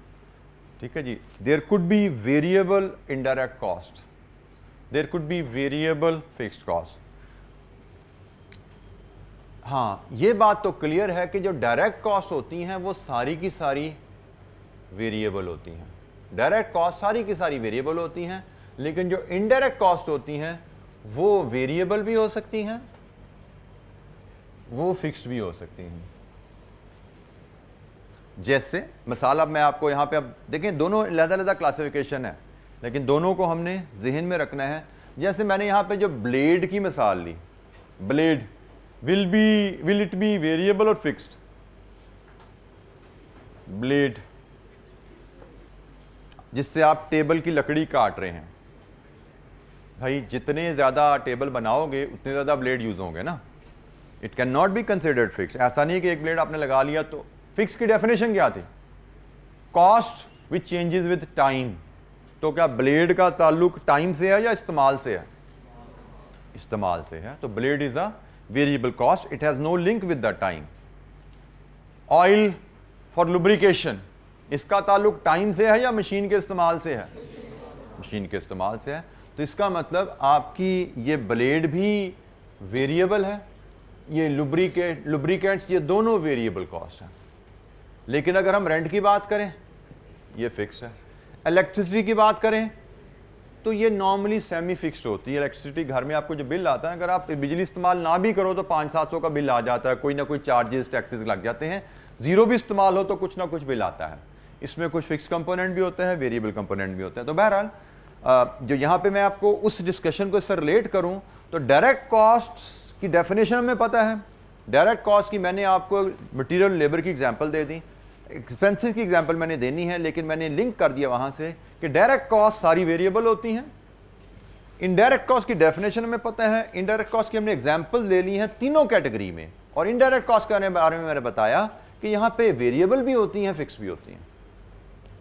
ठीक है जी, there could be variable indirect cost, there could be variable fixed cost. हाँ, ये बात तो क्लियर है कि जो डायरेक्ट कॉस्ट होती हैं वो सारी की सारी वेरिएबल होती हैं। डायरेक्ट कॉस्ट सारी की सारी वेरिएबल होती हैं, लेकिन जो इनडायरेक्ट कॉस्ट होती हैं वो वेरिएबल भी हो सकती हैं, वो फिक्स्ड भी हो सकती हैं। जैसे मिसाल अब मैं आपको यहाँ पे, अब देखें दोनों अलग-अलग क्लासिफिकेशन है, लेकिन दोनों को हमने जहन में रखना है। जैसे मैंने यहाँ पे जो ब्लेड की मिसाल ली, blade will it be variable और फिक्स्ड? ब्लेड जिससे आप टेबल की लकड़ी काट रहे हैं, भाई जितने ज़्यादा टेबल बनाओगे उतने ज़्यादा ब्लेड यूज़ होंगे ना। It can not be considered fix. ऐसा नहीं कि एक ब्लेड आपने लगा लिया तो फिक्स की डेफिनेशन क्या थी? Cost which changes with time. तो क्या ब्लेड का ताल्लुक टाइम से है या इस्तेमाल से है? इस्तेमाल से है, तो blade is a variable cost, it has no link with the time. Oil for lubrication, इसका ताल्लुक टाइम से है या मशीन के इस्तेमाल से है? मशीन के इस्तेमाल से है। तो इसका मतलब आपकी ये ब्लेड भी वेरिएबल है, ये लुब्रिकेंट्स ये दोनों वेरिएबल कॉस्ट हैं। लेकिन अगर हम रेंट की बात करें ये फिक्स है। इलेक्ट्रिसिटी की बात करें तो ये नॉर्मली सेमी फिक्स्ड होती है। इलेक्ट्रिसिटी घर में आपको जो बिल आता है, अगर आप बिजली इस्तेमाल ना भी करो तो 500-700 का बिल आ जाता है, कोई ना कोई चार्जेस टैक्सेस लग जाते हैं। जीरो भी इस्तेमाल हो तो कुछ ना कुछ बिल आता है। इसमें कुछ फिक्स कंपोनेंट भी होते हैं, वेरिएबल कंपोनेंट भी होते हैं। तो बहरहाल जो यहाँ पे मैं आपको उस डिस्कशन को इससे रिलेट करूँ तो डायरेक्ट कॉस्ट की डेफिनेशन हमें पता है। डायरेक्ट कॉस्ट की मैंने आपको मटेरियल लेबर की एग्जांपल दे दी, एक्सपेंसेस की एग्जांपल मैंने देनी है, लेकिन मैंने लिंक कर दिया वहाँ से कि डायरेक्ट कॉस्ट सारी वेरिएबल होती हैं। इनडायरेक्ट कॉस्ट की डेफिनेशन हमें पता है, इनडायरेक्ट कॉस्ट की हमने एग्जांपल ले ली है तीनों कैटेगरी में। और इनडायरेक्ट कॉस्ट के बारे में मैंने बताया कि यहाँ पे वेरिएबल भी होती हैं, फिक्स भी होती हैं।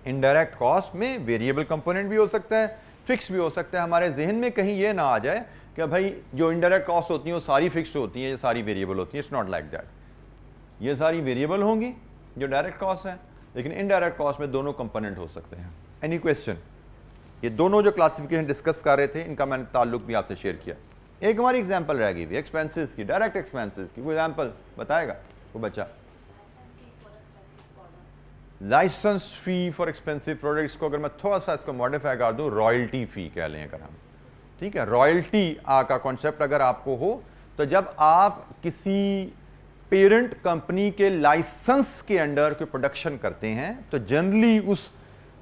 इनडायरेक्ट कॉस्ट में वेरिएबल कंपोनेंट भी हो सकता है, फिक्स भी हो सकता है। हमारे जहन में कहीं ये ना आ जाए कि भाई जो इनडायरेक्ट कॉस्ट होती हैं वो सारी फिक्स होती हैं, ये सारी वेरिएबल होती हैं। It's not like that. ये सारी वेरिएबल होंगी जो डायरेक्ट कॉस्ट है, लेकिन इनडायरेक्ट कॉस्ट में दोनों कंपोनेंट हो सकते हैं। Any question? ये दोनों जो क्लासिफिकेशन डिस्कस कर रहे थे इनका मैंने ताल्लुक भी आपसे शेयर किया। एक हमारी एग्जांपल रह गई एक्सपेंसेस की, डायरेक्ट एक्सपेंसेस की। कोई एग्जांपल बताएगा वो बच्चा? Licence fee for expensive products को अगर मैं थोड़ा सा इसको मॉडिफाई कर दूं, रॉयल्टी फी कह लें अगर हम, ठीक है। रॉयल्टी का कॉन्सेप्ट अगर आपको हो तो जब आप किसी पेरेंट कंपनी के लाइसेंस के अंडर कोई प्रोडक्शन करते हैं तो जनरली उस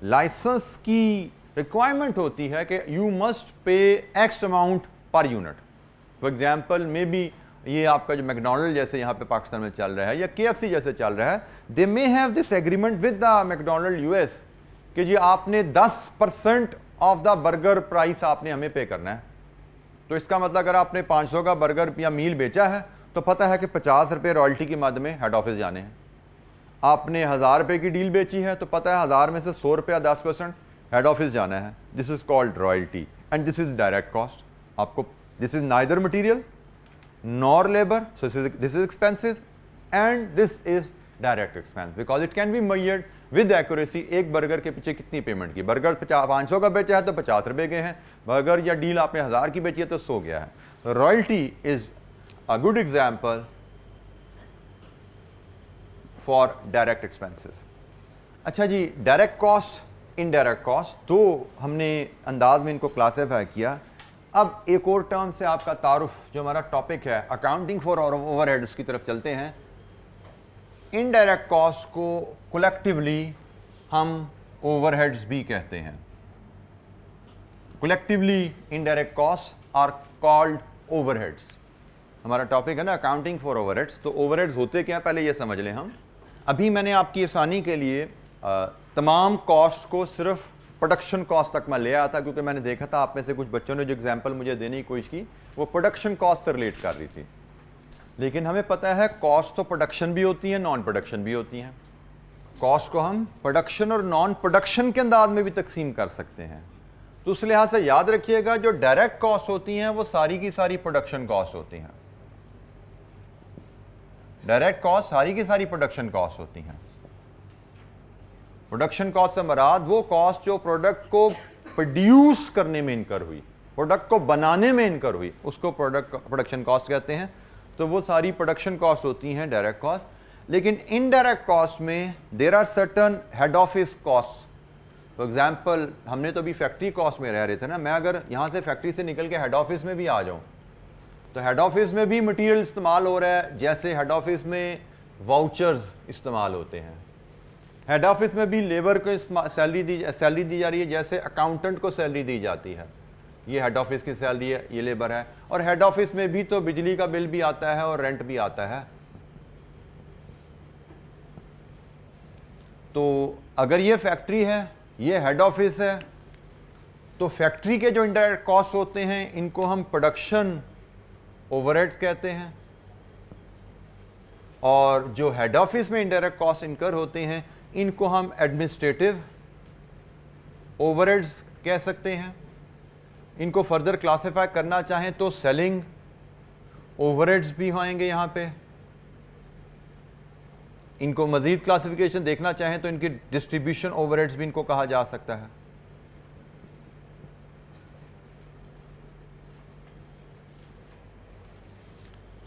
लाइसेंस की रिक्वायरमेंट होती है कि you must pay x amount per unit. For example may be ये आपका जो मैकडोनल्ड जैसे यहाँ पे पाकिस्तान में चल रहा है या KFC जैसे चल रहा है, they may have this agreement with the McDonald US कि जी आपने 10% ऑफ द बर्गर प्राइस आपने हमें पे करना है। तो इसका मतलब अगर आपने 500 का बर्गर या मील बेचा है तो पता है कि 50 रुपये रॉयल्टी की मद में हेड ऑफिस जाने हैं। आपने 1000 रुपये की डील बेची है तो पता है 1000 में से 100 रुपया 10% हेड ऑफिस जाना है। This is called royalty and this is direct cost. आपको this is neither material nor labor, so this is expensive and this is direct expense because it can be measured with accuracy। एक burger के पीछे कितनी payment की, burger 500 का बेचा है तो 50 रुपए गए हैं, बर्गर या डील आपने 1000 की बेची है तो 100 गया है। Royalty is a good example for direct expenses. अच्छा जी, डायरेक्ट कॉस्ट, इनडायरेक्ट कॉस्ट, तो हमने अंदाज में इनको क्लासीफाई किया। अब एक और टर्म से आपका तारुफ, जो हमारा टॉपिक है अकाउंटिंग फॉर ओवरहेड्स की तरफ चलते हैं। इनडायरेक्ट कॉस्ट को कलेक्टिवली हम ओवरहेड्स भी कहते हैं। Collectively indirect cost are called overheads. हमारा टॉपिक है ना अकाउंटिंग फॉर ओवरहेड्स। तो ओवरहेड्स होते क्या पहले ये समझ लें हम। अभी मैंने आपकी आसानी के लिए तमाम कॉस्ट को सिर्फ प्रोडक्शन कॉस्ट तक मैं ले आया था, क्योंकि मैंने देखा था आप में से कुछ बच्चों ने जो एग्जांपल मुझे देने की कोशिश की वो प्रोडक्शन कॉस्ट से रिलेट कर रही थी। लेकिन हमें पता है कॉस्ट तो प्रोडक्शन भी होती है, नॉन प्रोडक्शन भी होती हैं। कॉस्ट को हम प्रोडक्शन और नॉन प्रोडक्शन के अंदाज में भी तकसीम कर सकते हैं। तो उस लिहाज से याद रखिएगा जो डायरेक्ट कॉस्ट होती हैं वो सारी की सारी प्रोडक्शन कॉस्ट होती हैं। डायरेक्ट कॉस्ट सारी की सारी प्रोडक्शन कॉस्ट होती हैं। प्रोडक्शन कॉस्ट से मराद वो कॉस्ट जो प्रोडक्ट को प्रोड्यूस करने में इनकर हुई, प्रोडक्ट को बनाने में इनकर हुई, उसको प्रोडक्शन कॉस्ट कहते हैं। तो वो सारी प्रोडक्शन कॉस्ट होती हैं डायरेक्ट कॉस्ट। लेकिन इनडायरेक्ट कॉस्ट में there are certain head office cost. For example हमने तो अभी फैक्ट्री कॉस्ट में रह रहे थे ना, मैं अगर यहाँ से फैक्ट्री से निकल के हेड ऑफिस में भी आ जाऊँ तो हेड ऑफिस में भी मटेरियल इस्तेमाल हो रहा है, जैसे हेड ऑफिस में वाउचर्स इस्तेमाल होते हैं। हेड ऑफिस में भी लेबर को सैलरी दी जा रही है, जैसे अकाउंटेंट को सैलरी दी जाती है। ये हेड ऑफिस की सैलरी है, ये लेबर है। और हेड ऑफिस में भी तो बिजली का बिल भी आता है और रेंट भी आता है। तो अगर ये फैक्ट्री है, ये हेड ऑफिस है, तो फैक्ट्री के जो इनडायरेक्ट कॉस्ट होते हैं इनको हम प्रोडक्शन ओवरहेड्स कहते हैं, और जो हेड ऑफिस में इनडायरेक्ट कॉस्ट इनकर होते हैं इनको हम एडमिनिस्ट्रेटिव ओवरहेड्स कह सकते हैं। इनको फर्दर क्लासिफाई करना चाहें तो सेलिंग ओवरहेड्स भी आएंगे यहाँ पे। इनको मजीद क्लासिफिकेशन देखना चाहें तो इनकी डिस्ट्रीब्यूशन ओवरहेड्स भी इनको कहा जा सकता है।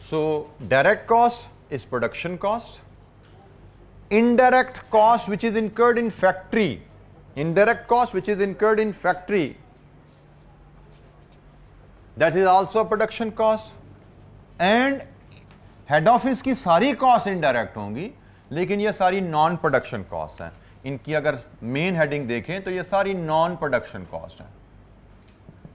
So direct cost is production cost. Indirect cost which is incurred in factory, indirect cost which is incurred in factory, that is also production cost. And head office की सारी cost indirect होंगी, लेकिन ये सारी non production cost हैं। इनकी अगर main heading देखें तो ये सारी non production cost हैं,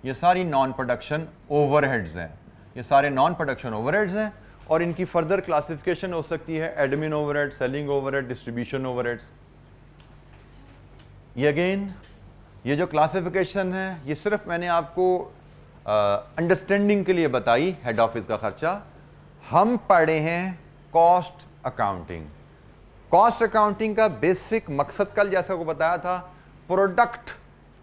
ये सारी non production overheads हैं, ये सारे नॉन प्रोडक्शन ओवरहेड्स हैं। और इनकी फर्दर क्लासिफिकेशन हो सकती है admin overhead, selling overhead, distribution overheads. ये अगेन ये जो क्लासिफिकेशन है ये सिर्फ मैंने आपको अंडरस्टैंडिंग के लिए बताई। हेड ऑफिस का खर्चा हम पढ़े हैं कॉस्ट अकाउंटिंग। कॉस्ट अकाउंटिंग का बेसिक मकसद कल जैसा को बताया था प्रोडक्ट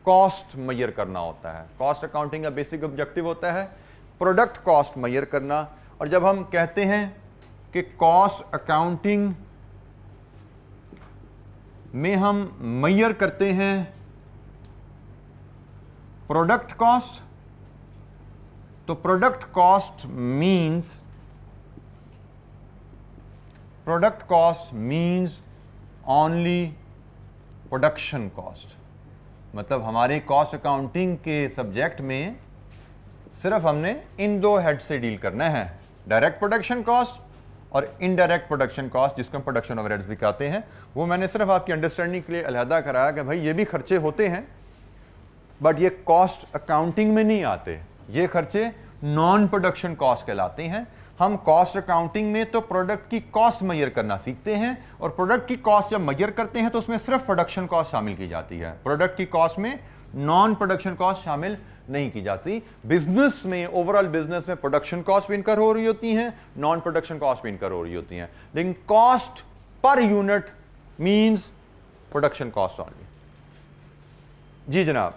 कॉस्ट मेजर करना होता है। कॉस्ट अकाउंटिंग का बेसिक ऑब्जेक्टिव होता है प्रोडक्ट कॉस्ट मेजर करना। और जब हम कहते हैं कि कॉस्ट अकाउंटिंग में हम मेजर करते हैं प्रोडक्ट कॉस्ट, तो product cost means only production cost. मतलब हमारे कॉस्ट अकाउंटिंग के सब्जेक्ट में सिर्फ हमने इन दो हेड से डील करना है, डायरेक्ट प्रोडक्शन कॉस्ट और इनडायरेक्ट प्रोडक्शन कॉस्ट, जिसको हम प्रोडक्शन ओवरहेड्स भी कहते हैं। वो मैंने सिर्फ आपकी अंडरस्टैंडिंग के लिए अलहदा कराया कि भाई ये भी खर्चे होते हैं, बट ये कॉस्ट अकाउंटिंग में नहीं आते। ये खर्चे नॉन प्रोडक्शन कॉस्ट कहलाते हैं। हम कॉस्ट अकाउंटिंग में तो प्रोडक्ट की कॉस्ट मेजर करना सीखते हैं, और प्रोडक्ट की कॉस्ट जब मेजर करते हैं तो उसमें सिर्फ प्रोडक्शन कॉस्ट शामिल की जाती है। प्रोडक्ट की कॉस्ट में नॉन प्रोडक्शन कॉस्ट शामिल नहीं की जाती। बिजनेस में, ओवरऑल बिजनेस में प्रोडक्शन कॉस्ट भी इनकर हो रही होती हैं, नॉन प्रोडक्शन कॉस्ट भी इनकर हो रही होती हैं, लेकिन cost per unit means production cost only. जी जनाब,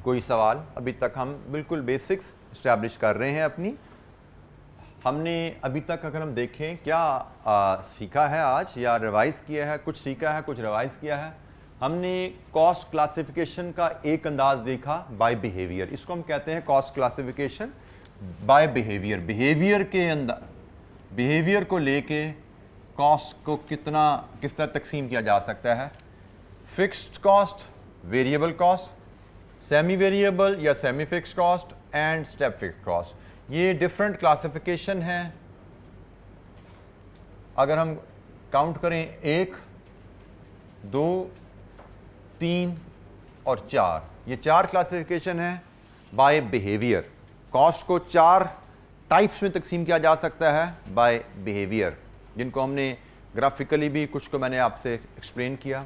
कोई सवाल? अभी तक हम बिल्कुल बेसिक्स इस्टेब्लिश कर रहे हैं अपनी। हमने अभी तक अगर हम देखें क्या सीखा है आज या रिवाइज किया है, कुछ सीखा है कुछ रिवाइज किया है। हमने कॉस्ट क्लासिफिकेशन का एक अंदाज देखा बाय बिहेवियर, इसको हम कहते हैं cost classification by behaviour. Behaviour को लेके कॉस्ट को किस तरह तकसीम किया जा सकता है। Fixed cost, variable cost, semi variable या semi fixed cost and step fixed cost, ये डिफरेंट क्लासिफिकेशन है। अगर हम काउंट करें 1, 2, 3 और 4, ये 4 क्लासिफिकेशन है बाय बिहेवियर। कॉस्ट को 4 टाइप्स में तकसीम किया जा सकता है बाय बिहेवियर, जिनको हमने ग्राफिकली भी कुछ को मैंने आपसे एक्सप्लेन किया।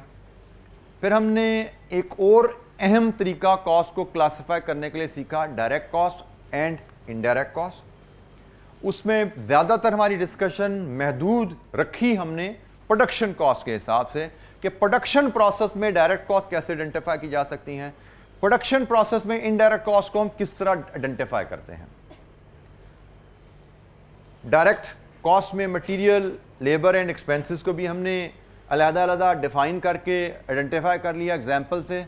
फिर हमने एक और अहम तरीका कॉस्ट को क्लासिफाई करने के लिए सीखा, direct cost and indirect cost. उसमें ज़्यादातर हमारी डिस्कशन महदूद रखी हमने प्रोडक्शन कॉस्ट के हिसाब से कि प्रोडक्शन प्रोसेस में डायरेक्ट कॉस्ट कैसे आइडेंटिफाई की जा सकती हैं, प्रोडक्शन प्रोसेस में इनडायरेक्ट कॉस्ट को हम किस तरह आइडेंटिफाई करते हैं। डायरेक्ट कॉस्ट में मटेरियल, लेबर एंड एक्सपेंसेस को भी हमने अलग-अलग डिफाइन करके आइडेंटिफाई कर लिया एग्जाम्पल से।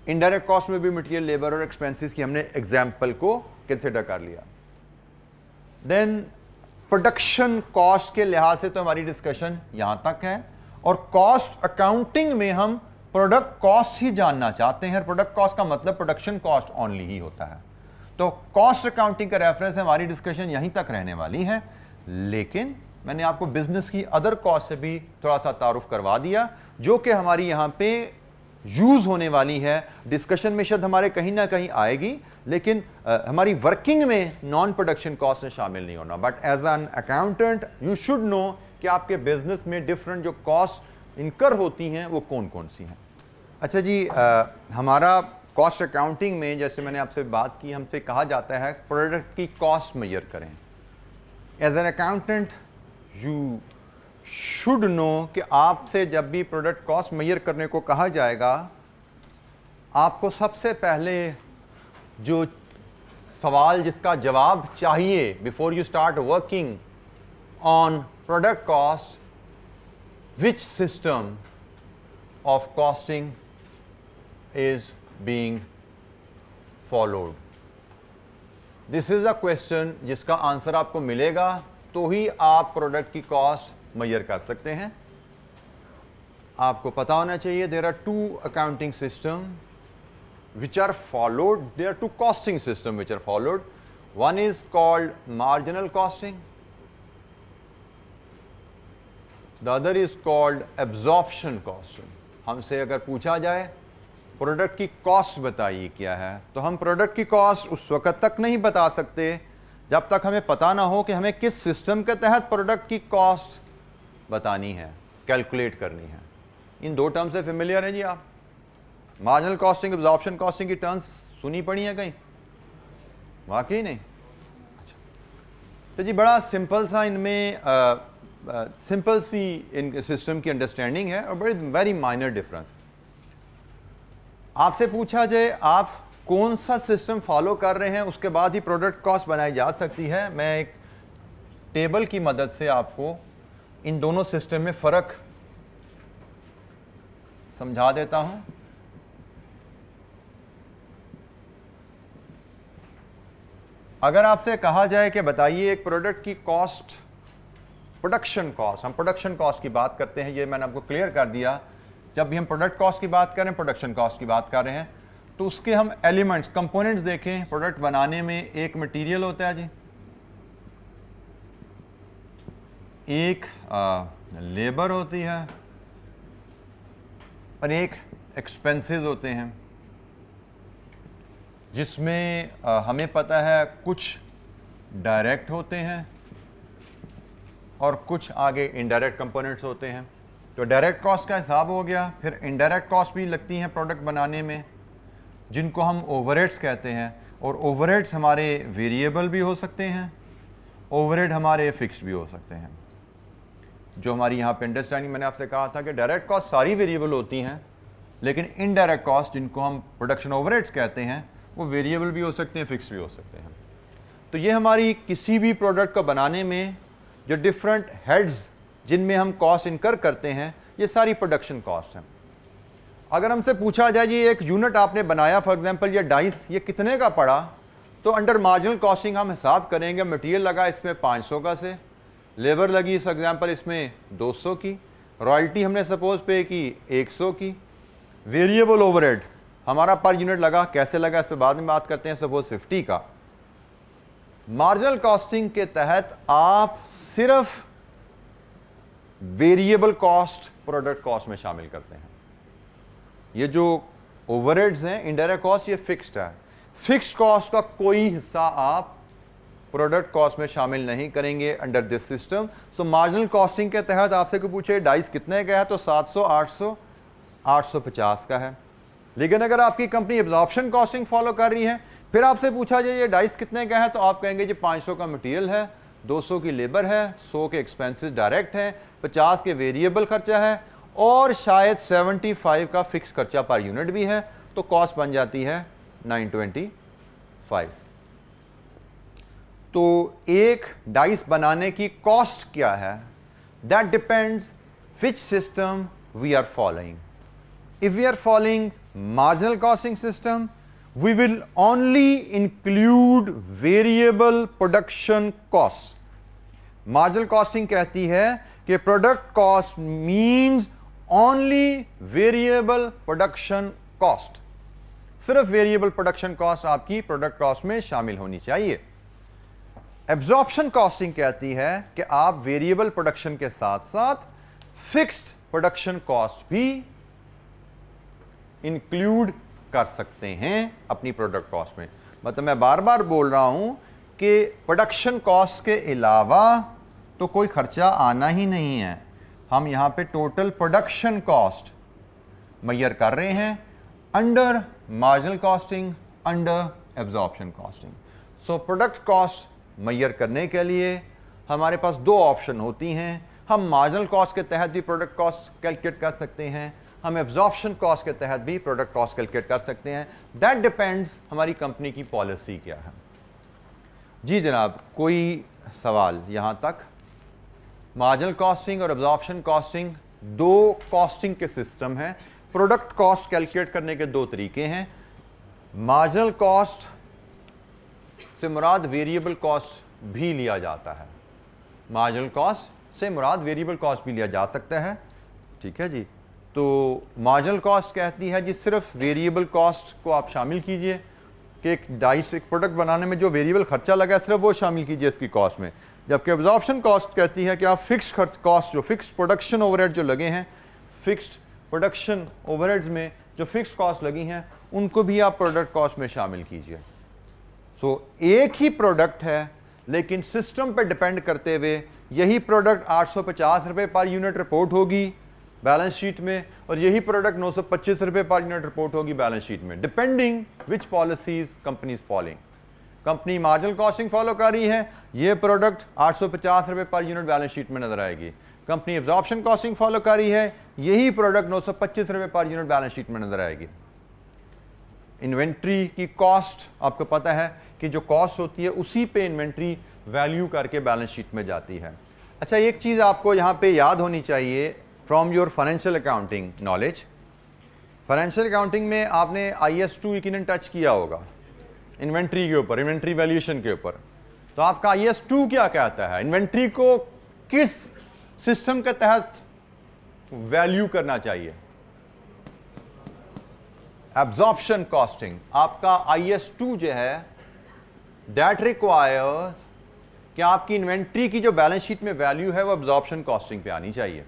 इनडायरेक्ट कॉस्ट में भी मटेरियल, लेबर और एक्सपेंसेस की हमने एग्जाम्पल को कंसिडर कर लिया। देन प्रोडक्शन कॉस्ट के लिहाज से तो हमारी डिस्कशन यहां तक है, और कॉस्ट अकाउंटिंग में हम प्रोडक्ट कॉस्ट ही जानना चाहते हैं। प्रोडक्ट कॉस्ट का मतलब प्रोडक्शन कॉस्ट ओनली ही होता है। तो कॉस्ट अकाउंटिंग का रेफरेंस है, हमारी डिस्कशन यहीं तक रहने वाली है। लेकिन मैंने आपको बिजनेस की अदर कॉस्ट से भी थोड़ा सा तारुफ करवा दिया, जो कि हमारी यहां पे यूज होने वाली है। डिस्कशन में शायद हमारे कहीं ना कहीं आएगी, लेकिन हमारी वर्किंग में नॉन प्रोडक्शन कॉस्ट में शामिल नहीं होना। But as an accountant you should know कि आपके बिजनेस में डिफरेंट जो कॉस्ट इनकर होती हैं वो कौन कौन सी हैं। अच्छा जी, हमारा कॉस्ट अकाउंटिंग में जैसे मैंने आपसे बात की, हमसे कहा जाता है प्रोडक्ट की कॉस्ट मेजर करें। As an accountant you should know कि आपसे जब भी प्रोडक्ट कॉस्ट मेजर करने को कहा जाएगा, आपको सबसे पहले जो सवाल जिसका जवाब चाहिए before you start working on product cost, which system of costing is being followed. This is a question जिसका आंसर आपको मिलेगा तो ही आप प्रोडक्ट की कॉस्ट मेजर कर सकते हैं। आपको पता होना चाहिए there are two accounting system which are followed, there are two costing system which are followed. One is called marginal costing, the other is called absorption costing. हमसे अगर पूछा जाए प्रोडक्ट की कॉस्ट बताइए क्या है, तो हम प्रोडक्ट की कॉस्ट उस वक्त तक नहीं बता सकते जब तक हमें पता ना हो कि हमें किस सिस्टम के तहत प्रोडक्ट की कॉस्ट बतानी है, कैलकुलेट करनी है। इन दो टर्म से फेमिलियर है जी आप? मार्जिनल कॉस्टिंग, एब्जॉर्प्शन कॉस्टिंग की टर्म्स सुनी पड़ी है कहीं? वाकई नहीं? अच्छा, तो जी बड़ा सिंपल सा इनमें सिंपल सी इन सिस्टम की अंडरस्टैंडिंग है और बड़ी वेरी माइनर डिफरेंस। आपसे पूछा जाए आप कौन सा सिस्टम फॉलो कर रहे हैं, उसके बाद ही प्रोडक्ट कॉस्ट बनाई जा सकती है। मैं एक टेबल की मदद से आपको इन दोनों सिस्टम में फ़र्क समझा देता हूं। अगर आपसे कहा जाए कि बताइए एक प्रोडक्ट की कॉस्ट, प्रोडक्शन कॉस्ट, हम प्रोडक्शन कॉस्ट की बात करते हैं, ये मैंने आपको क्लियर कर दिया। जब भी हम प्रोडक्ट कॉस्ट की बात करें, प्रोडक्शन कॉस्ट की बात कर रहे हैं, तो उसके हम एलिमेंट्स, कंपोनेंट्स देखें। प्रोडक्ट बनाने में एक मटेरियल होता है जी, एक लेबर होती है और एक एक्सपेंसेस होते हैं, जिसमें हमें पता है कुछ डायरेक्ट होते हैं और कुछ आगे इनडायरेक्ट कंपोनेंट्स होते हैं। तो डायरेक्ट कॉस्ट का हिसाब हो गया। फिर इनडायरेक्ट कॉस्ट भी लगती हैं प्रोडक्ट बनाने में, जिनको हम ओवरहेड्स कहते हैं। और ओवरहेड्स हमारे वेरिएबल भी हो सकते हैं, ओवरहेड हमारे फिक्स भी हो सकते हैं। जो हमारी यहाँ पे अंडरस्टैंडिंग, मैंने आपसे कहा था कि डायरेक्ट कॉस्ट सारी वेरिएबल होती हैं, लेकिन इनडायरेक्ट कॉस्ट जिनको हम प्रोडक्शन ओवरहेड्स कहते हैं वो वेरिएबल भी हो सकते हैं, फिक्स भी हो सकते हैं। तो ये हमारी किसी भी प्रोडक्ट को बनाने में जो डिफरेंट हेड्स जिनमें हम कॉस्ट इनकर करते हैं, ये सारी प्रोडक्शन कॉस्ट हैं। अगर हमसे पूछा जाए जी एक यूनिट आपने बनाया, फॉर एग्जांपल ये डाइस, ये कितने का पड़ा, तो अंडर मार्जिनल कॉस्टिंग हम हिसाब करेंगे। मटेरियल लगा इसमें 500 का से, लेबर लगी इस एग्जांपल इसमें 200 की, रॉयल्टी हमने सपोज पे की 100 की, वेरिएबल ओवरहेड हमारा पर यूनिट लगा, कैसे लगा इस पर बाद में बात करते हैं, सपोज 50 का। मार्जिनल कॉस्टिंग के तहत आप सिर्फ वेरिएबल कॉस्ट प्रोडक्ट कॉस्ट में शामिल करते हैं। ये जो ओवरहेड्स हैं, इनडायरेक्ट कॉस्ट, ये फिक्स्ड है। फिक्स्ड कॉस्ट का कोई हिस्सा आप प्रोडक्ट कॉस्ट में शामिल नहीं करेंगे under this system. So marginal costing के तहत आपसे कोई पूछे डाइस कितने का है, तो 700, 800, 850 का है। लेकिन अगर आपकी कंपनी एब्जॉर्प्शन कॉस्टिंग फॉलो कर रही है, फिर आपसे पूछा जाए ये डाइस कितने का है, तो आप कहेंगे जी 500 का मटेरियल है, 200 की लेबर है, 100 के एक्सपेंसेस डायरेक्ट हैं, 50 के वेरिएबल खर्चा है और शायद 75 का फिक्स खर्चा पर यूनिट भी है, तो कॉस्ट बन जाती है 925। तो एक डाइस बनाने की कॉस्ट क्या है, that depends which system we are following. If we are following marginal costing system, we will only include variable production costs. Marginal costing कहती है कि product cost means only variable production cost. सिर्फ variable production cost आपकी product cost में शामिल होनी चाहिए। Absorption costing कहती है कि आप variable production के साथ साथ फिक्स्ड प्रोडक्शन कॉस्ट भी इंक्लूड कर सकते हैं अपनी प्रोडक्ट कॉस्ट में। मतलब मैं बार बार बोल रहा हूं कि प्रोडक्शन कॉस्ट के अलावा तो कोई खर्चा आना ही नहीं है। हम यहां पे टोटल प्रोडक्शन कॉस्ट मेजर कर रहे हैं under marginal costing, under absorption costing. So product cost measure करने के लिए हमारे पास दो ऑप्शन होती हैं। हम मार्जिनल कॉस्ट के तहत भी प्रोडक्ट कॉस्ट कैलकुलेट कर सकते हैं, हम एब्जॉर्प्शन कॉस्ट के तहत भी प्रोडक्ट कॉस्ट कैलकुलेट कर सकते हैं। दैट डिपेंड्स हमारी कंपनी की पॉलिसी क्या है। जी जनाब, कोई सवाल यहाँ तक? मार्जिनल कॉस्टिंग और एब्जॉर्प्शन कॉस्टिंग दो कॉस्टिंग के सिस्टम हैं। प्रोडक्ट कॉस्ट कैलकुलेट करने के दो तरीके हैं। मार्जिनल कॉस्ट से मुराद वेरिएबल कॉस्ट भी लिया जाता है, मार्जिनल कॉस्ट से मुराद वेरिएबल कॉस्ट भी लिया जा सकता है। ठीक है जी। तो मार्जिनल कॉस्ट कहती है जी सिर्फ वेरिएबल कॉस्ट को आप शामिल कीजिए कि एक डाइस एक प्रोडक्ट बनाने में जो वेरिएबल खर्चा लगा है सिर्फ वो शामिल कीजिए इसकी कॉस्ट में। जबकि एब्जॉर्प्शन कॉस्ट कहती है कि आप फिक्स खर्च कॉस्ट जो फिक्स प्रोडक्शन ओवरहेड जो लगे हैं, फिक्स्ड प्रोडक्शन ओवरहेड्स में जो फिक्स कॉस्ट लगी हैं उनको भी आप प्रोडक्ट कॉस्ट में शामिल कीजिए। सो एक ही प्रोडक्ट है लेकिन सिस्टम पर डिपेंड करते हुए यही प्रोडक्ट 850 रुपये पर यूनिट रिपोर्ट होगी बैलेंस शीट में और यही प्रोडक्ट 925 रुपये पर यूनिट रिपोर्ट होगी बैलेंस शीट में, depending which policies company following. Company marginal costing follow कर रही है, ये प्रोडक्ट 850 रुपये पर यूनिट बैलेंस शीट में नजर आएगी। कंपनी एब्जॉर्प्शन कॉस्टिंग फॉलो कर रही है, यही प्रोडक्ट 925 रुपये पर यूनिट बैलेंस शीट में नजर आएगी। इन्वेंट्री की कॉस्ट आपको पता है कि जो कॉस्ट होती है उसी पे इन्वेंट्री वैल्यू करके बैलेंस शीट में जाती है। अच्छा, एक चीज़ आपको यहाँ पे याद होनी चाहिए from your financial accounting knowledge. Financial accounting में आपने IS2 यकीनन टच किया होगा इन्वेंट्री के ऊपर, इन्वेंट्री वैल्यूएशन के ऊपर। तो आपका IS2 क्या कहता है, इन्वेंट्री को किस सिस्टम के तहत वैल्यू करना चाहिए? Absorption costing. आपका IS2 जो है दैट रिक्वायर्स कि आपकी इन्वेंट्री की जो बैलेंस शीट में वैल्यू है वो एब्जॉर्प्शन कॉस्टिंग पे आनी चाहिए।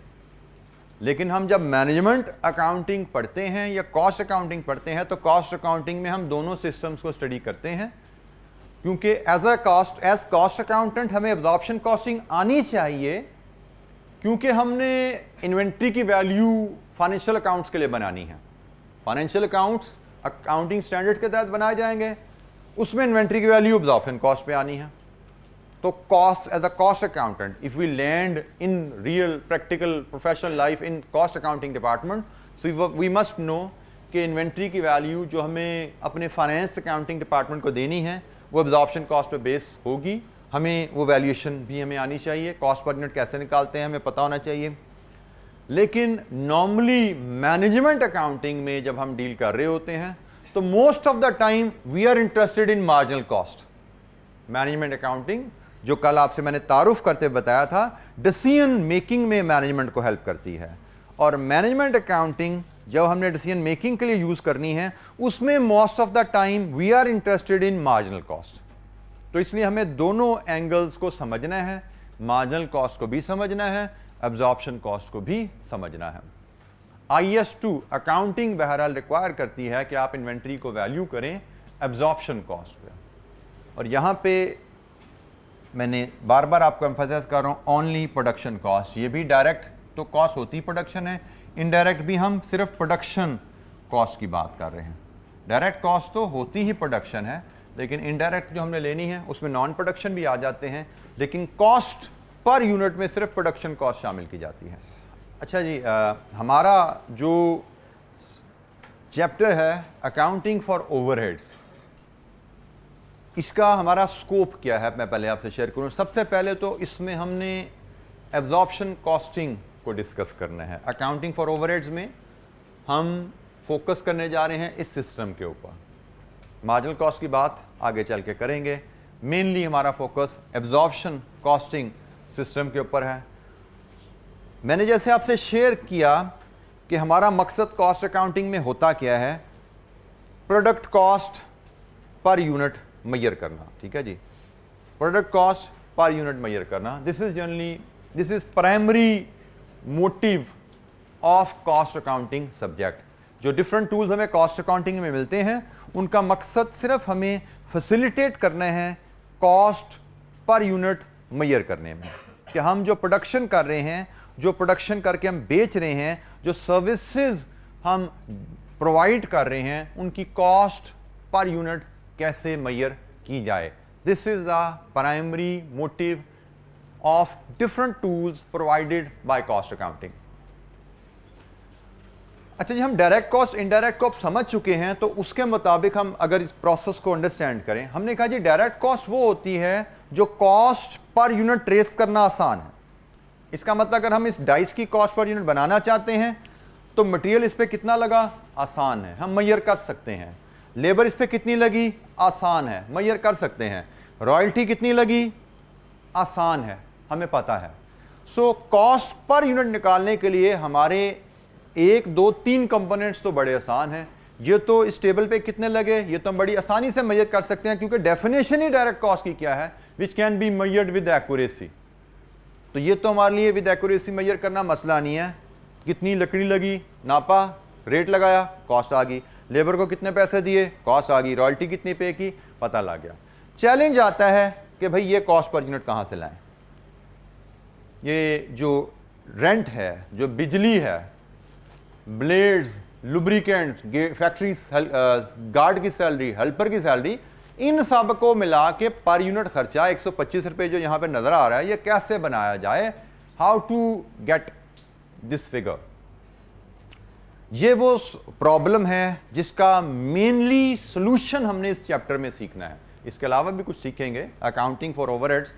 लेकिन हम जब मैनेजमेंट अकाउंटिंग पढ़ते हैं या कॉस्ट अकाउंटिंग पढ़ते हैं तो कॉस्ट अकाउंटिंग में हम दोनों सिस्टम्स को स्टडी करते हैं, क्योंकि एज कॉस्ट अकाउंटेंट हमें एब्जॉर्प्शन कॉस्टिंग आनी चाहिए, क्योंकि हमने इन्वेंट्री की वैल्यू फाइनेंशियल अकाउंट्स के लिए बनानी है। फाइनेंशियल अकाउंट्स अकाउंटिंग स्टैंडर्ड के तहत बनाए जाएंगे, उसमें इन्वेंट्री की वैल्यू एब्जॉर्प्शन कॉस्ट पे आनी है। तो cost as a cost accountant, if we land in real practical professional life in cost accounting department, so we must know कि इन्वेंट्री की वैल्यू जो हमें अपने फाइनेंस अकाउंटिंग डिपार्टमेंट को देनी है वो एब्जॉर्प्शन कॉस्ट पे बेस होगी। हमें वो वैल्यूएशन भी हमें आनी चाहिए, कॉस्ट पर यूनिट कैसे निकालते हैं हमें पता होना चाहिए। लेकिन नॉर्मली मैनेजमेंट अकाउंटिंग में जब हम डील कर रहे होते हैं तो most of the time we are interested in marginal cost. Management accounting जो कल आपसे मैंने तारुफ करते बताया था, डिसीजन मेकिंग में मैनेजमेंट को हेल्प करती है। और मैनेजमेंट अकाउंटिंग जब हमने डिसीजन मेकिंग के लिए यूज करनी है उसमें most of the time we are interested in marginal cost. तो इसलिए हमें दोनों एंगल्स को समझना है, मार्जिनल कॉस्ट को भी समझना है, एब्जॉर्प्शन कॉस्ट को भी समझना है। IS2 अकाउंटिंग बहरहाल रिक्वायर करती है कि आप इन्वेंट्री को वैल्यू करें एब्जॉर्प्शन कॉस्ट पे। और यहाँ पे मैंने बार बार आपको एम्फसाइज कर रहा हूँ ओनली प्रोडक्शन कॉस्ट। ये भी डायरेक्ट तो कॉस्ट होती प्रोडक्शन है, इनडायरेक्ट भी हम सिर्फ प्रोडक्शन कॉस्ट की बात कर रहे हैं। डायरेक्ट कॉस्ट तो होती ही प्रोडक्शन है, लेकिन इनडायरेक्ट जो हमने लेनी है उसमें नॉन प्रोडक्शन भी आ जाते हैं, लेकिन कॉस्ट पर यूनिट में सिर्फ प्रोडक्शन कॉस्ट शामिल की जाती है। अच्छा जी, हमारा जो चैप्टर है अकाउंटिंग फॉर ओवरहेड्स, इसका हमारा स्कोप क्या है मैं पहले आपसे शेयर करूं। सबसे पहले तो इसमें हमने एब्जॉर्प्शन कॉस्टिंग को डिस्कस करना है। अकाउंटिंग फॉर ओवरहेड्स में हम फोकस करने जा रहे हैं इस सिस्टम के ऊपर। मार्जिनल कॉस्ट की बात आगे चल के करेंगे, मेनली हमारा फोकस एब्जॉर्प्शन कॉस्टिंग सिस्टम के ऊपर है। मैंने जैसे आपसे शेयर किया कि हमारा मकसद कॉस्ट अकाउंटिंग में होता क्या है, product cost per unit measure करना। ठीक है जी, product cost per unit measure करना, this is primary motive of cost accounting subject. जो डिफरेंट टूल्स हमें कॉस्ट अकाउंटिंग में मिलते हैं उनका मकसद सिर्फ हमें फैसिलिटेट करना है कॉस्ट पर यूनिट मेजर करने में, कि हम जो प्रोडक्शन कर रहे हैं, जो प्रोडक्शन करके हम बेच रहे हैं, जो सर्विसेज हम प्रोवाइड कर रहे हैं, उनकी कॉस्ट पर यूनिट कैसे मेजर की जाए। This is the primary motive of different tools provided by cost accounting. अच्छा जी, हम डायरेक्ट कॉस्ट इनडायरेक्ट कॉस्ट समझ चुके हैं, तो उसके मुताबिक हम अगर इस प्रोसेस को अंडरस्टैंड करें, हमने कहा जी डायरेक्ट कॉस्ट वो होती है जो कॉस्ट पर यूनिट ट्रेस करना आसान है। इसका मतलब अगर हम इस डाइस की कॉस्ट पर यूनिट बनाना चाहते हैं तो मटेरियल इस पे कितना लगा, आसान है, हम मेजर कर सकते हैं। लेबर इस पे कितनी लगी, आसान है, मेजर कर सकते हैं। रॉयल्टी कितनी लगी, आसान है, हमें पता है। सो कॉस्ट पर यूनिट निकालने के लिए हमारे 1, 2, 3 कंपोनेंट्स तो बड़े आसान हैं। ये तो इस टेबल पे कितने लगे, ये तो हम बड़ी आसानी से मेजर कर सकते हैं, क्योंकि डेफिनेशन ही डायरेक्ट कॉस्ट की क्या है, विच can be measured with accuracy. तो ये तो हमारे लिए विद एक्यूरेसी मेजर करना मसला नहीं है। कितनी लकड़ी लगी, नापा, रेट लगाया, कॉस्ट आ गई। लेबर को कितने पैसे दिए, कॉस्ट आ गई। रॉयल्टी कितनी पे की, पता लग गया। चैलेंज आता है कि भाई ये कॉस्ट पर यूनिट कहाँ से लाएं। ये जो रेंट है, जो बिजली है, ब्लेड्स, लुब्रिकेंट, फैक्ट्री गार्ड की सैलरी, हेल्पर की सैलरी, इन सब को मिला के पर यूनिट खर्चा 125 रुपए जो यहां पे नजर आ रहा है, ये कैसे बनाया जाए, how to get this figure. ये वो प्रॉब्लम है जिसका मेनली सॉल्यूशन हमने इस चैप्टर में सीखना है। इसके अलावा भी कुछ सीखेंगे, अकाउंटिंग फॉर ओवरहेड्स,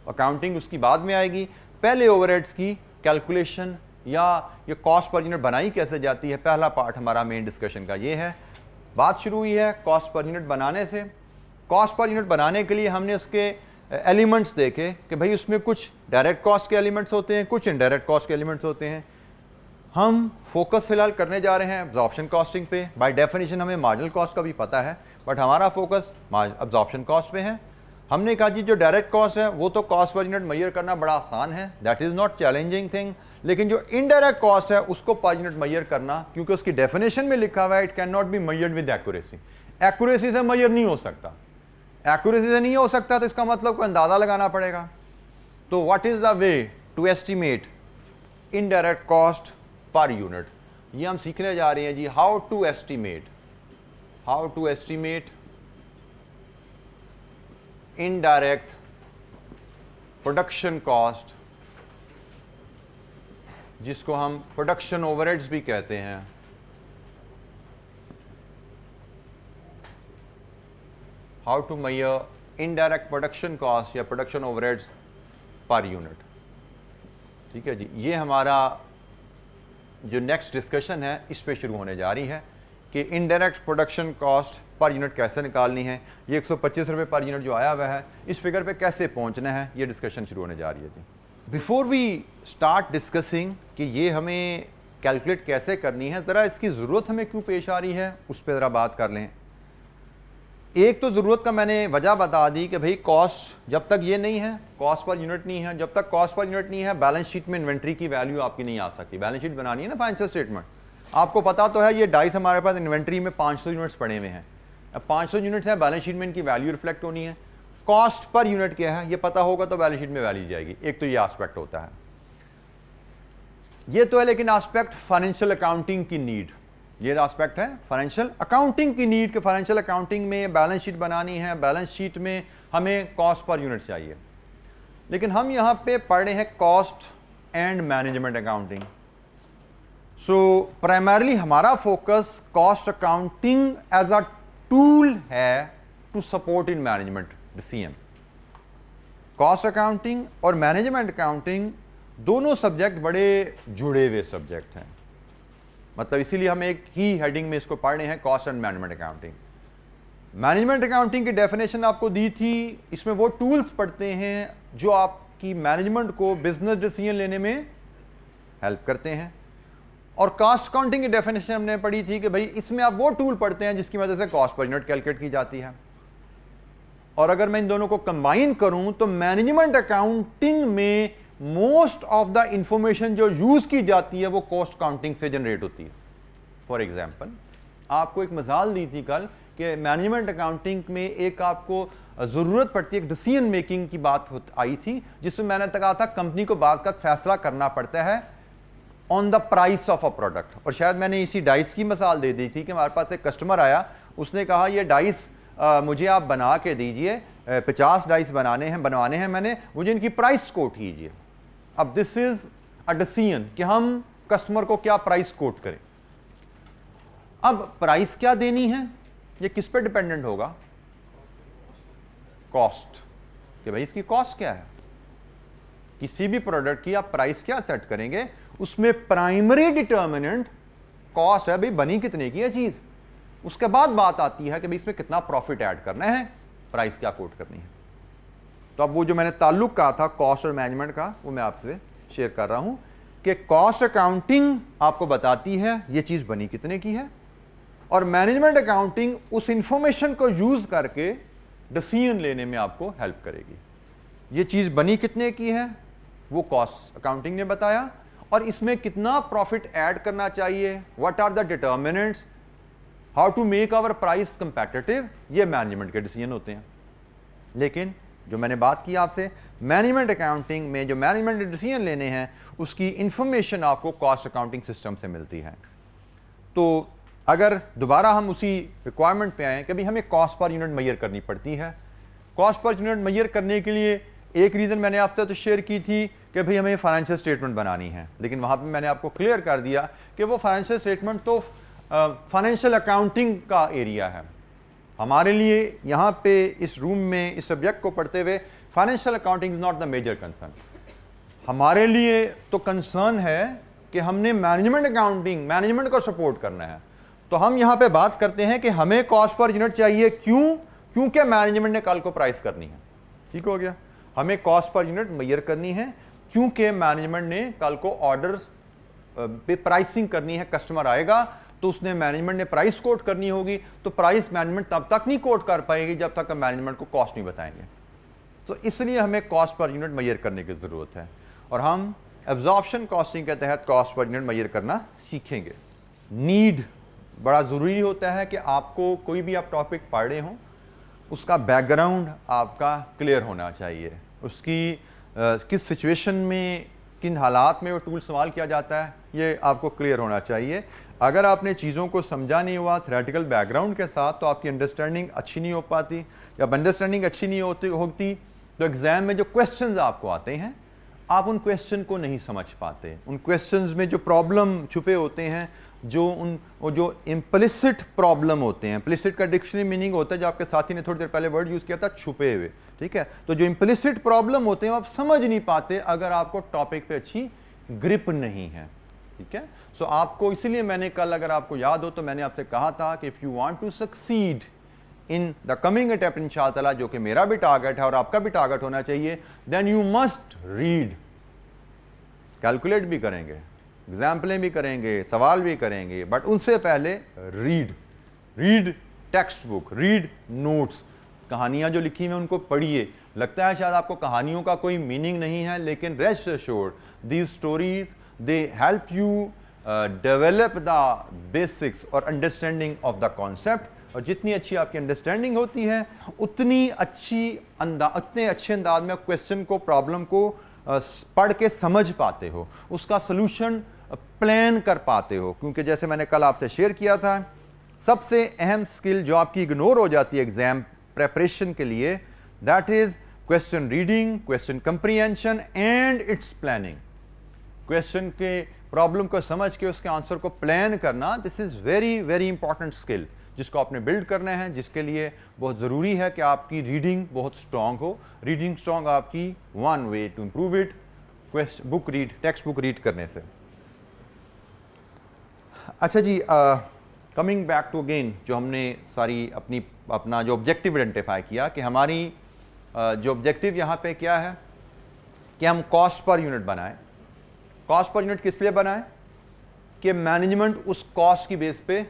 अकाउंटिंग उसकी बाद में आएगी। पहले ओवरहेड्स की कैलकुलेशन या ये कॉस्ट पर यूनिट बनाई कैसे जाती है, पहला पार्ट हमारा मेन डिस्कशन का ये है। बात शुरू हुई है कॉस्ट पर यूनिट बनाने से। कॉस्ट पर यूनिट बनाने के लिए हमने उसके एलिमेंट्स देखे कि भाई उसमें कुछ डायरेक्ट कॉस्ट के एलिमेंट्स होते हैं, कुछ इनडायरेक्ट कॉस्ट के एलिमेंट्स होते हैं। हम फोकस फिलहाल करने जा रहे हैं अब्जॉर्प्शन कॉस्टिंग पे। बाय डेफिनेशन हमें मार्जिनल कॉस्ट का भी पता है, बट हमारा फोकस अब्जॉर्प्शन कॉस्ट पे है। हमने कहा जी जो डायरेक्ट कॉस्ट है वो तो कॉस्ट पर यूनिट मेजर करना बड़ा आसान है, that is not challenging thing. लेकिन जो इनडायरेक्ट कॉस्ट है उसको पर यूनिट मेजर करना, क्योंकि उसकी डेफिनेशन में लिखा हुआ है it can not be measured with accuracy. Accuracy से मेजर नहीं हो सकता, एक्यूरेसी से नहीं हो सकता तो इसका मतलब कोई अंदाजा लगाना पड़ेगा। तो what is the way to estimate indirect cost per unit, ये हम सीखने जा रहे हैं जी। How to estimate indirect production cost, जिसको हम प्रोडक्शन ओवरहेड्स भी कहते हैं। How to measure indirect production cost या प्रोडक्शन ओवरहेड्स पर यूनिट। ठीक है जी, ये हमारा जो नेक्स्ट डिस्कशन है इस पे शुरू होने जा रही है कि indirect production cost per unit कैसे निकालनी है। ये 125 रुपये पर यूनिट जो आया हुआ है, इस फिगर पे कैसे पहुंचना है, ये डिस्कशन शुरू होने जा रही है जी। बिफोर वी स्टार्ट डिस्कसिंग कि ये हमें कैलकुलेट कैसे करनी है, ज़रा इसकी ज़रूरत हमें क्यों पेश आ रही है उस पर ज़रा बात कर लें। एक तो ज़रूरत का मैंने वजह बता दी कि भाई कॉस्ट जब तक ये नहीं है, कॉस्ट पर यूनिट नहीं है, जब तक कॉस्ट पर यूनिट नहीं है बैलेंस शीट में इन्वेंट्री की वैल्यू आपकी नहीं आ सकती। बैलेंस शीट बनानी है ना फाइनेंशियल स्टेटमेंट, आपको पता तो है ये डाइस हमारे पास इन्वेंट्री में 500 यूनिट्स पड़े हुए हैं। अब 500 यूनिट्स हैं, बैलेंस शीट में इनकी वैल्यू रिफ्लेक्ट होनी है। कॉस्ट पर यूनिट क्या है ये पता होगा तो बैलेंस शीट में वैल्यू जाएगी। एक तो ये एस्पेक्ट होता है, ये तो है। लेकिन एस्पेक्ट फाइनेंशियल अकाउंटिंग की नीड, ये एस्पेक्ट है फाइनेंशियल अकाउंटिंग की नीड, कि फाइनेंशियल अकाउंटिंग में बैलेंस शीट बनानी है, बैलेंस शीट में हमें कॉस्ट पर यूनिट चाहिए। लेकिन हम यहाँ पे पढ़ रहे हैं cost and management accounting. So primarily हमारा focus cost accounting as a tool है to support in management decision. Cost accounting और मैनेजमेंट अकाउंटिंग दोनों सब्जेक्ट बड़े जुड़े हुए सब्जेक्ट हैं, मतलब इसीलिए हम एक ही हेडिंग में इसको पढ़ रहे हैं, cost and management accounting. Management accounting की डेफिनेशन आपको दी थी, इसमें वो टूल्स पढ़ते हैं जो आपकी मैनेजमेंट को बिजनेस डिसीजन लेने में हेल्प करते हैं। और कॉस्ट अकाउंटिंग की डेफिनेशन हमने पढ़ी थी कि भाई इसमें आप वो टूल पढ़ते हैं जिसकी वजह से कॉस्ट पर यूनिट कैलकुलेट की जाती है। और अगर मैं इन दोनों को कंबाइन करूं तो मैनेजमेंट अकाउंटिंग में मोस्ट ऑफ द इंफॉर्मेशन जो यूज की जाती है वो कॉस्ट अकाउंटिंग से जनरेट होती है। फॉर एग्जांपल, आपको एक मिसाल दी थी कल कि मैनेजमेंट अकाउंटिंग में एक आपको जरूरत पड़ती है, एक डिसीजन मेकिंग की बात आई थी, जिसमें मैंने कहा था कंपनी को बाज़ का फैसला करना पड़ता है on the price of a product. और शायद मैंने इसी डाइस की मिसाल दे दी थी कि हमारे पास एक कस्टमर आया, उसने कहा ये डाइस मुझे आप बना के दीजिए, 50 डाइस बनवाने हैं मैंने, मुझे इनकी प्राइस कोट कीजिए। अब दिस इज अ डिसीजन कि हम कस्टमर को क्या प्राइस कोट करें। अब प्राइस क्या देनी है, ये किस पे डिपेंडेंट होगा? कॉस्ट, कि भाई इसकी कॉस्ट क्या है। किसी भी प्रोडक्ट की आप प्राइस क्या सेट करेंगे, उसमें प्राइमरी डिटर्मिनेंट कॉस्ट है, भाई बनी कितने की है चीज। उसके बाद बात आती है कि भाई इसमें कितना प्रॉफिट ऐड करना है, प्राइस क्या कोट करनी है। तो अब वो जो मैंने ताल्लुक कहा था कॉस्ट और मैनेजमेंट का, वो मैं आपसे शेयर कर रहा हूं कि कॉस्ट अकाउंटिंग आपको बताती है ये चीज बनी कितने की है, और मैनेजमेंट अकाउंटिंग उस इंफॉर्मेशन को यूज करके डिसीजन लेने में आपको हेल्प करेगी। ये चीज बनी कितने की है वो कॉस्ट अकाउंटिंग ने बताया, और इसमें कितना प्रॉफिट ऐड करना चाहिए, what are the determinants, how to make our price competitive, ये मैनेजमेंट के डिसीजन होते हैं। लेकिन जो मैंने बात की आपसे, मैनेजमेंट अकाउंटिंग में जो मैनेजमेंट डिसीजन लेने हैं उसकी इंफॉर्मेशन आपको कॉस्ट अकाउंटिंग सिस्टम से मिलती है। तो अगर दोबारा हम उसी रिक्वायरमेंट पे आए कि भाई हमें कॉस्ट पर यूनिट मेजर करनी पड़ती है। कॉस्ट पर यूनिट मेजर करने के लिए एक रीज़न मैंने आपसे तो शेयर की थी कि भाई हमें फाइनेंशियल स्टेटमेंट बनानी है, लेकिन वहाँ पे मैंने आपको क्लियर कर दिया कि वो फाइनेंशियल स्टेटमेंट तो फाइनेंशियल अकाउंटिंग का एरिया है। हमारे लिए यहाँ पे इस रूम में इस सब्जेक्ट को पढ़ते हुए financial accounting is not the major concern. हमारे लिए तो कंसर्न है कि हमने मैनेजमेंट अकाउंटिंग, मैनेजमेंट को सपोर्ट करना है। तो हम यहाँ पे बात करते हैं कि हमें कॉस्ट पर यूनिट चाहिए, क्यों? क्योंकि मैनेजमेंट ने कल को प्राइस करनी है। ठीक हो गया, हमें कॉस्ट पर यूनिट मेजर करनी है क्योंकि मैनेजमेंट ने कल को ऑर्डर्स पे प्राइसिंग करनी है। कस्टमर आएगा तो उसने मैनेजमेंट ने प्राइस कोट करनी होगी, तो प्राइस मैनेजमेंट तब तक नहीं कोट कर पाएगी जब तक मैनेजमेंट को कॉस्ट नहीं बताएंगे। तो इसलिए हमें कॉस्ट पर यूनिट मेजर करने की ज़रूरत है, और हम एब्जॉर्प्शन कॉस्टिंग के तहत कॉस्ट पर यूनिट मेजर करना सीखेंगे। नीड बड़ा ज़रूरी होता है कि आपको कोई भी आप टॉपिक पढ़ रहे हों उसका बैकग्राउंड आपका क्लियर होना चाहिए, उसकी किस सिचुएशन में, किन हालात में वो टूल इस्तेमाल किया जाता है, ये आपको क्लियर होना चाहिए। अगर आपने चीज़ों को समझा नहीं हुआ थ्योरेटिकल बैकग्राउंड के साथ तो आपकी अंडरस्टैंडिंग अच्छी नहीं हो पाती। जब अंडरस्टैंडिंग अच्छी नहीं होती तो एग्ज़ाम में जो क्वेश्चंस आपको आते हैं आप उन क्वेश्चन को नहीं समझ पाते। उन क्वेश्चंस में जो प्रॉब्लम छुपे होते हैं, जो इम्प्लिसिट प्रॉब्लम होते हैं, इम्प्लिसिट का डिक्शनरी मीनिंग होता है, जो आपके साथी ने थोड़ी देर पहले वर्ड यूज़ किया था, छुपे हुए। ठीक है, तो जो इम्प्लिसिट प्रॉब्लम होते हैं आप समझ नहीं पाते अगर आपको टॉपिक पे अच्छी ग्रिप नहीं है। ठीक है, सो आपको, इसीलिए मैंने कल, अगर आपको याद हो तो मैंने आपसे कहा था कि if you want to succeed in the coming attempt इंशाअल्लाह, जो कि मेरा भी टारगेट है और आपका भी टारगेट होना चाहिए, then you must read. Calculate भी करेंगे, एग्जाम्पलें भी करेंगे, सवाल भी करेंगे, बट उनसे पहले read text book, read notes. कहानियाँ जो लिखी हुई हैं उनको पढ़िए। लगता है शायद आपको कहानियों का कोई मीनिंग नहीं है, लेकिन rest assured these stories they help you develop the basics और अंडरस्टैंडिंग ऑफ द कॉन्सेप्ट। और जितनी अच्छी आपकी अंडरस्टैंडिंग होती है उतने अच्छे अंदाज में क्वेश्चन को, प्रॉब्लम को पढ़ के समझ पाते हो, उसका सलूशन प्लान कर पाते हो, क्योंकि जैसे मैंने कल आपसे शेयर किया था, सबसे अहम स्किल जो आपकी इग्नोर हो जाती है एग्जाम प्रेपरेशन के लिए, that is question reading, question comprehension and it's planning. Question के प्रॉब्लम को समझ के उसके आंसर को प्लान करना, this is very very important skill जिसको आपने बिल्ड करना है, जिसके लिए बहुत ज़रूरी है कि आपकी रीडिंग बहुत स्ट्रांग हो। रीडिंग स्ट्रांग आपकी one way to improve it, book read, text book read करने से। अच्छा जी, कमिंग बैक टू अगेन, जो हमने सारी अपना जो ऑब्जेक्टिव आइडेंटिफाई किया कि हमारी जो ऑब्जेक्टिव यहाँ पे क्या है कि हम कॉस्ट पर यूनिट बनाएं। कॉस्ट पर यूनिट किस लिए बनाएं? कि मैनेजमेंट उस कॉस्ट की बेस पे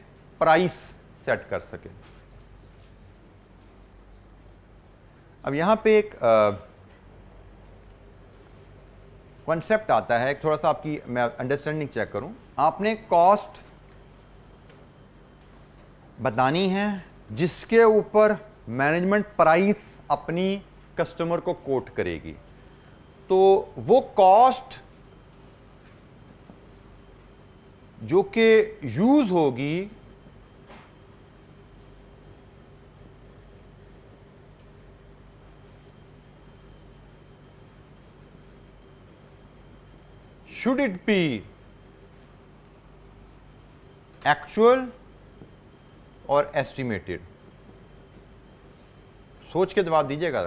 प्राइस सेट कर सके। अब यहां पे एक कॉन्सेप्ट आता है, एक थोड़ा सा आपकी मैं अंडरस्टैंडिंग चेक करूं। आपने कॉस्ट बतानी है जिसके ऊपर मैनेजमेंट प्राइस अपनी कस्टमर को कोट करेगी। तो वो कॉस्ट जो कि यूज होगी should it be actual और estimated? सोच के जवाब दीजिएगा,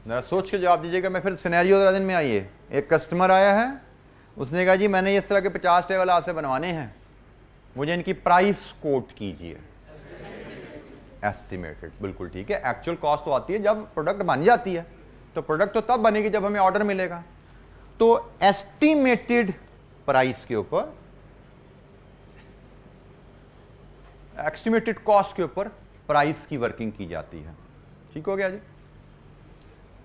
जरा सोच के जवाब दीजिएगा। मैं फिर सिनेरियो जरा दिन में आइए। एक कस्टमर आया है, उसने कहा जी मैंने इस तरह के 50 टेबल आपसे बनवाने हैं, मुझे इनकी प्राइस कोट कीजिए। एस्टिमेटेड, बिल्कुल ठीक है। एक्चुअल कॉस्ट तो आती है जब प्रोडक्ट बन जाती है, तो प्रोडक्ट तो तब बनेगी जब हमें ऑर्डर मिलेगा। तो एस्टिमेटेड प्राइस के ऊपर, एस्टिमेटेड कॉस्ट के ऊपर प्राइस की वर्किंग की जाती है। ठीक हो गया जी।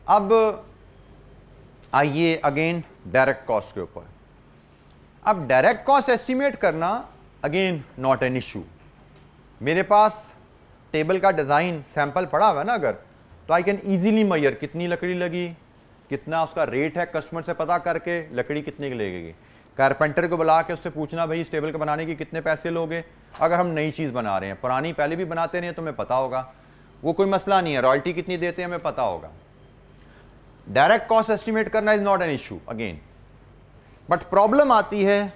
अब आइए अगेन डायरेक्ट कॉस्ट के ऊपर। अब डायरेक्ट कॉस्ट एस्टिमेट करना अगेन नॉट एन इशू। मेरे पास टेबल का डिजाइन सैंपल पड़ा हुआ है ना, अगर तो आई कैन इजीली मेजर कितनी लकड़ी लगी, कितना उसका रेट है, कस्टमर से पता करके लकड़ी कितने की लगेगी। कारपेंटर को बुला के उससे पूछना भाई इस टेबल को बनाने के कितने पैसे लोगे। अगर हम नई चीज़ बना रहे हैं, पुरानी पहले भी बनाते रहे तो हमें पता होगा, वो कोई मसला नहीं है। रॉयल्टी कितनी देते हैं हमें पता होगा। डायरेक्ट कॉस्ट एस्टिमेट करना is not an issue again, but problem आती है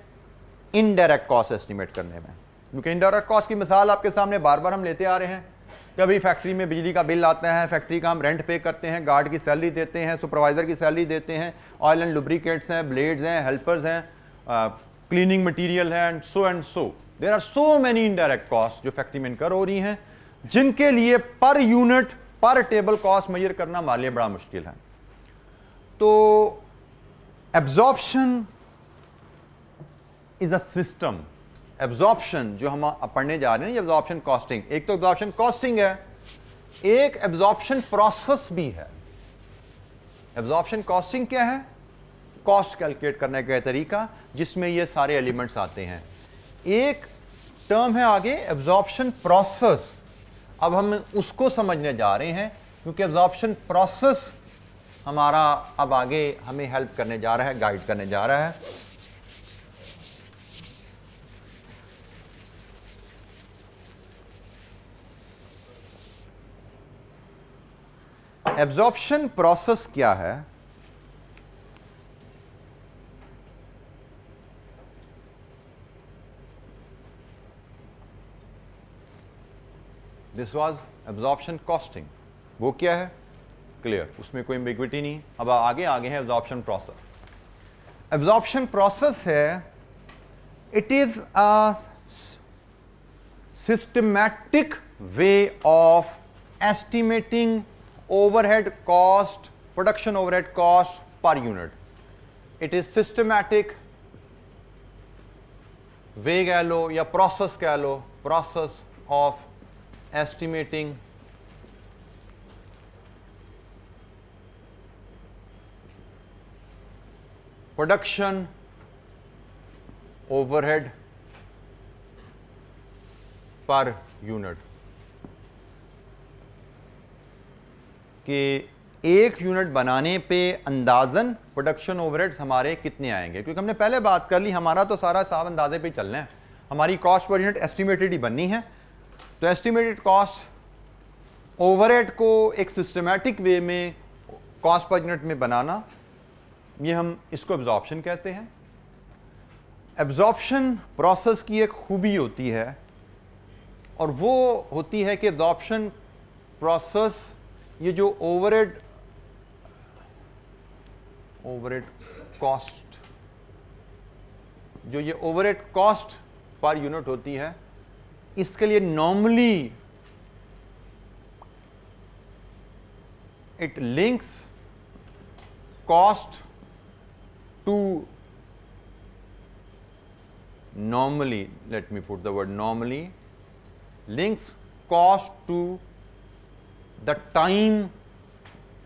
इनडायरेक्ट कॉस्ट एस्टिमेट करने में, क्योंकि इनडायरेक्ट कॉस्ट की मिसाल आपके सामने बार बार हम लेते आ रहे हैं। कभी फैक्ट्री में बिजली का बिल आता है, फैक्ट्री का हम रेंट पे करते हैं, गार्ड की सैलरी देते हैं, सुपरवाइजर की सैलरी देते हैं, ऑयल एंड लुब्रिकेट्स हैं, ब्लेड्स हैं, हेल्पर्स हैं, क्लीनिंग मटेरियल है, and so there are so many indirect cost जो फैक्ट्री में इनकर हो रही हैं, जिनके लिए पर यूनिट पर टेबल कॉस्ट मेजर करना हमारे लिए बड़ा मुश्किल है। तो absorption is a system. Absorption जो हम पढ़ने जा रहे हैं, ये एब्जॉर्प्शन कॉस्टिंग, एक तो एब्जॉर्प्शन कॉस्टिंग है, एक एब्जॉर्प्शन प्रोसेस भी है। एब्जॉर्प्शन कॉस्टिंग क्या है? कॉस्ट कैलकुलेट करने का तरीका जिसमें ये सारे एलिमेंट्स आते हैं। एक टर्म है आगे एब्जॉर्प्शन प्रोसेस। अब हम उसको समझने जा रहे हैं, क्योंकि एब्जॉर्प्शन प्रोसेस हमारा अब आगे हमें हेल्प करने जा रहा है, गाइड करने जा रहा है। एब्जॉर्प्शन प्रोसेस क्या है? This was absorption costing. वो क्या है? क्लियर, उसमें कोई एम्बिग्विटी नहीं। अब आगे है एब्जॉर्प्शन प्रोसेस। एब्जॉर्प्शन प्रोसेस है, it is a systematic way of estimating overhead cost, production overhead cost per unit. It is systematic way कह लो या process कह लो, process of estimating production overhead per unit। कि एक यूनिट बनाने पे अंदाजन production overheads हमारे कितने आएंगे, क्योंकि हमने पहले बात कर ली हमारा तो सारा हिसाब अंदाजे पे चलना है, हमारी कॉस्ट पर यूनिट एस्टिमेटेड ही बननी है। तो एस्टिमेटेड कॉस्ट ओवरहेड को एक सिस्टमैटिक वे में कॉस्ट पर यूनिट में बनाना, ये हम इसको एब्जॉर्प्शन कहते हैं। एब्जॉर्प्शन प्रोसेस की एक खूबी होती है और वो होती है कि एब्जॉर्प्शन प्रोसेस ये जो ओवरहेड कॉस्ट, जो ये ओवरहेड कॉस्ट पर यूनिट होती है, इसके लिए normally it links cost to normally, let me put the word normally, links cost to the time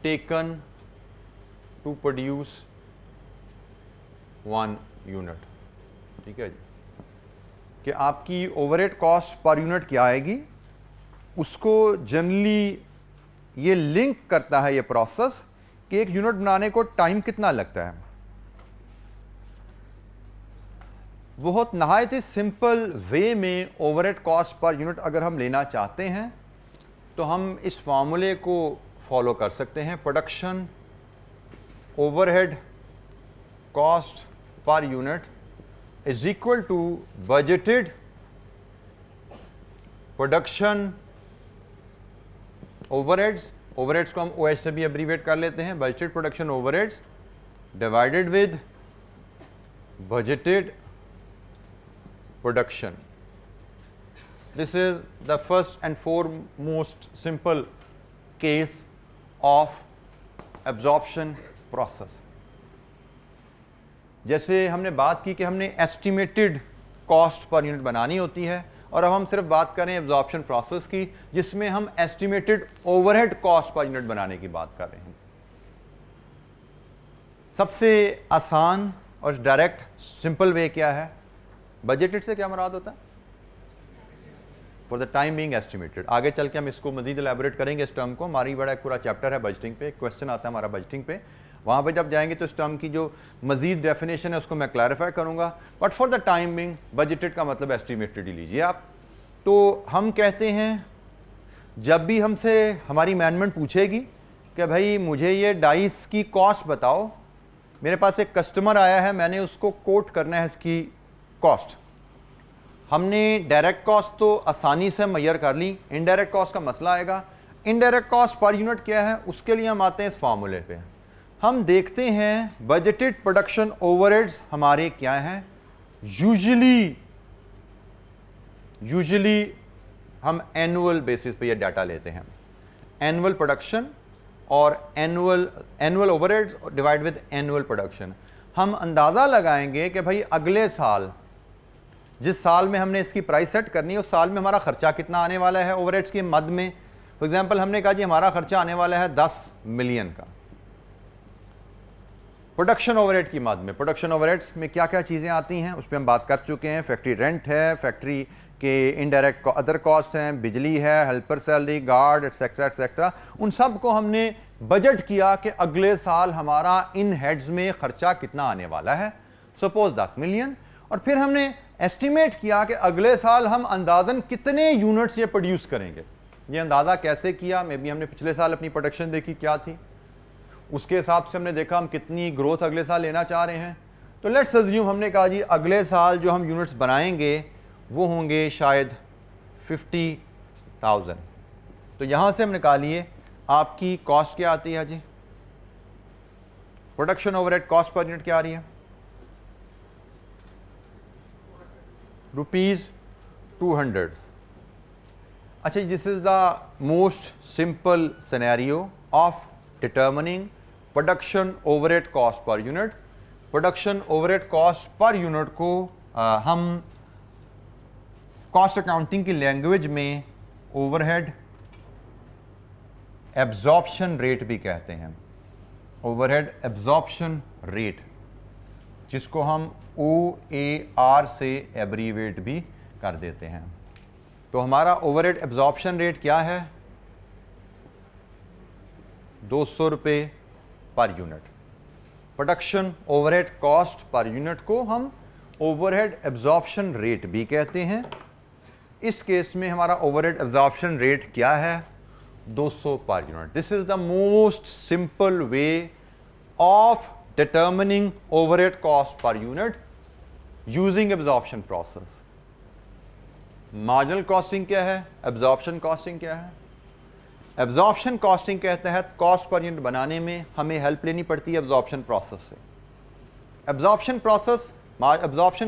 taken to produce one unit। ठीक है जी, कि आपकी ओवरहेड कॉस्ट पर यूनिट क्या आएगी, उसको जनरली ये लिंक करता है ये प्रोसेस कि एक यूनिट बनाने को टाइम कितना लगता है। बहुत नहायत ही सिंपल वे में ओवरहेड कॉस्ट पर यूनिट अगर हम लेना चाहते हैं तो हम इस फार्मूले को फॉलो कर सकते हैं। Production overhead cost per unit is equal to budgeted production overheads, overheads को हम OH से भी एब्रीवेट कर लेते हैं, budgeted production overheads divided with budgeted production। This is the first and foremost simple case of absorption process। जैसे हमने बात की कि हमने एस्टिमेटेड कॉस्ट पर यूनिट बनानी होती है, और अब हम सिर्फ बात करें एब्जॉर्प्शन प्रोसेस की जिसमें हम estimated overhead cost per unit बनाने की बात कर रहे हैं। सबसे आसान और डायरेक्ट सिंपल वे क्या है, बजटेड से क्या मुराद होता है, for the time being estimated. आगे चल के हम इसको मजीद एलैबोरेट करेंगे इस टर्म को, हमारी बड़ा एक पूरा चैप्टर है बजटिंग पे, एक क्वेश्चन आता है हमारा बजटिंग पे, वहाँ पे जब जाएंगे तो इस टर्म की जो मजीद डेफिनेशन है उसको मैं क्लैरिफाई करूँगा। But for the time being budgeted का मतलब एस्टिमेटेड ही लीजिए आप। तो हम कहते हैं जब भी हमसे हमारी मैनेजमेंट पूछेगी कि भाई मुझे ये डाइस की कॉस्ट बताओ, मेरे पास एक कस्टमर आया है, मैंने उसको कोट करना है इसकी कॉस्ट, हमने डायरेक्ट कॉस्ट तो आसानी से मैयर कर ली, इनडायरेक्ट कॉस्ट का मसला आएगा। इनडायरेक्ट कॉस्ट पर यूनिट क्या है, उसके लिए हम आते हैं इस फार्मूले पे। हम देखते हैं बजटेड प्रोडक्शन ओवरहेड्स हमारे क्या हैं। यूजुअली हम एनुअल बेसिस पे ये डाटा लेते हैं, एनुअल प्रोडक्शन और annual overheads divide with annual production. हम अंदाज़ा लगाएंगे कि भाई अगले साल, जिस साल में हमने इसकी प्राइस सेट करनी है, उस साल में हमारा खर्चा कितना आने वाला है ओवरहेड्स के मद में। फॉर एग्जांपल हमने कहा जी हमारा खर्चा आने वाला है 10 मिलियन का प्रोडक्शन ओवरहेड की मद में। प्रोडक्शन ओवरहेड्स में क्या क्या चीज़ें आती हैं उस पर हम बात कर चुके हैं। फैक्ट्री रेंट है, फैक्ट्री के इनडायरेक्ट अदर कॉस्ट हैं, बिजली है, helper salary, guard etcetera etcetera. उन सब को हमने बजट किया कि अगले साल हमारा इन हेड्स में खर्चा कितना आने वाला है, सपोज 10 मिलियन। और फिर हमने एस्टिमेट किया कि अगले साल हम अंदाजन कितने यूनिट्स ये प्रोड्यूस करेंगे। ये अंदाज़ा कैसे किया, मे बी हमने पिछले साल अपनी प्रोडक्शन देखी क्या थी, उसके हिसाब से हमने देखा हम कितनी ग्रोथ अगले साल लेना चाह रहे हैं। तो लेट्स अज्यूम हमने कहा जी अगले साल जो हम यूनिट्स बनाएंगे वो होंगे शायद 50,000। तो यहाँ से हम निकालिए आपकी कॉस्ट क्या आती है जी, production overhead cost per unit क्या आ रही है, ₹200। अच्छा, this is the most simple scenario of determining production overhead cost per unit. Production overhead cost per unit को हम कॉस्ट अकाउंटिंग की लैंग्वेज में ओवरहेड एब्जॉर्प्शन रेट भी कहते हैं, ओवरहेड एब्जॉर्प्शन रेट, जिसको हम OAR से एब्रीवेट भी कर देते हैं। तो हमारा ओवरहेड एब्जॉर्प्शन रेट क्या है, 200 रुपये per unit. Production overhead cost per unit को हम ओवरहेड एब्जॉर्प्शन रेट भी कहते हैं। इस केस में हमारा ओवरहेड एब्जॉर्प्शन रेट क्या है? 200 per unit. This is the most simple way of determining overhead cost per unit using absorption process. Marginal costing क्या है? एब्जॉर्प्शन कॉस्टिंग क्या है? एब्जॉर्प्शन कॉस्टिंग के तहत कॉस्ट पर यूनिट बनाने में हमें हेल्प लेनी पड़ती है एब्जॉर्प्शन प्रोसेस से। एब्जॉर्प्शन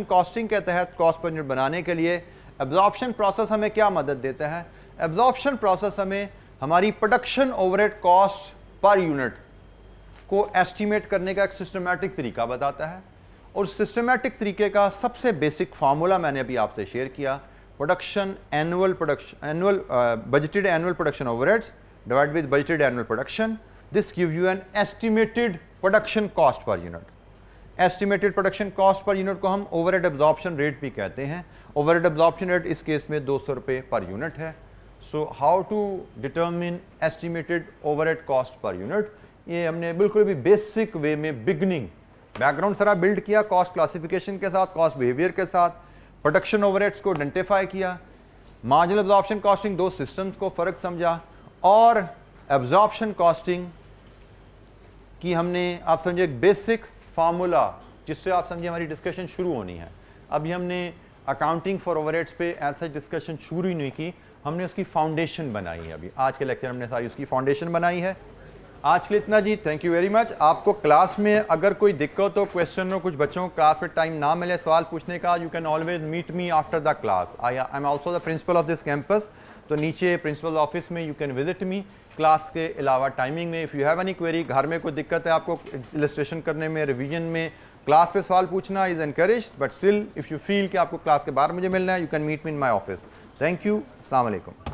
कॉस्टिंग के तहत कॉस्ट पर यूनिट बनाने के लिए एब्जॉर्प्शन प्रोसेस हमें क्या मदद देता है? एब्जॉर्प्शन प्रोसेस हमें हमारी production overhead cost per unit को एस्टिमेट करने का एक सिस्टमैटिक तरीका बताता है। और सिस्टमैटिक तरीके का सबसे बेसिक फार्मूला मैंने अभी आपसे शेयर किया, budgeted annual production overheads divided with budgeted annual production. This gives you an estimated production cost per unit. Estimated production cost per unit को हम overhead absorption rate भी कहते हैं। overhead absorption rate इस केस में 200 रुपये per unit है। So how to determine estimated overhead cost per unit? ये हमने बिल्कुल भी बेसिक वे में बिगनिंग बैकग्राउंड सारा बिल्ड किया, कॉस्ट क्लासिफिकेशन के साथ, कॉस्ट बिहेवियर के साथ, प्रोडक्शन ओवरहेड्स को आइडेंटिफाई किया, मार्जिनल एब्जॉर्प्शन कॉस्टिंग, दो सिस्टम्स को फ़र्क समझा, और एब्जॉर्प्शन कॉस्टिंग की हमने आप समझे एक बेसिक फार्मूला जिससे आप समझे हमारी डिस्कशन शुरू होनी है। अभी हमने अकाउंटिंग फॉर ओवरहेड्स पे ऐसा डिस्कशन शुरू ही नहीं की, हमने उसकी फाउंडेशन बनाई है। अभी आज के लेक्चर हमने सारी उसकी फाउंडेशन बनाई है। आज के लिए इतना जी, थैंक यू वेरी मच। आपको क्लास में अगर कोई दिक्कत हो, क्वेश्चन हो, कुछ बच्चों को क्लास में टाइम ना मिले सवाल पूछने का, you can always meet me after the class. I am also the principal of this campus, तो नीचे प्रिंसिपल ऑफिस में you can visit me class के अलावा टाइमिंग में। If you have any query, घर में कोई दिक्कत है आपको इलस्ट्रेशन करने में, रिवीजन में, क्लास पे सवाल पूछना is encourage, but still if you feel कि आपको क्लास के बाहर मुझे मिलना है, you can meet me in my office. Thank you, अस्सलाम वालेकुम।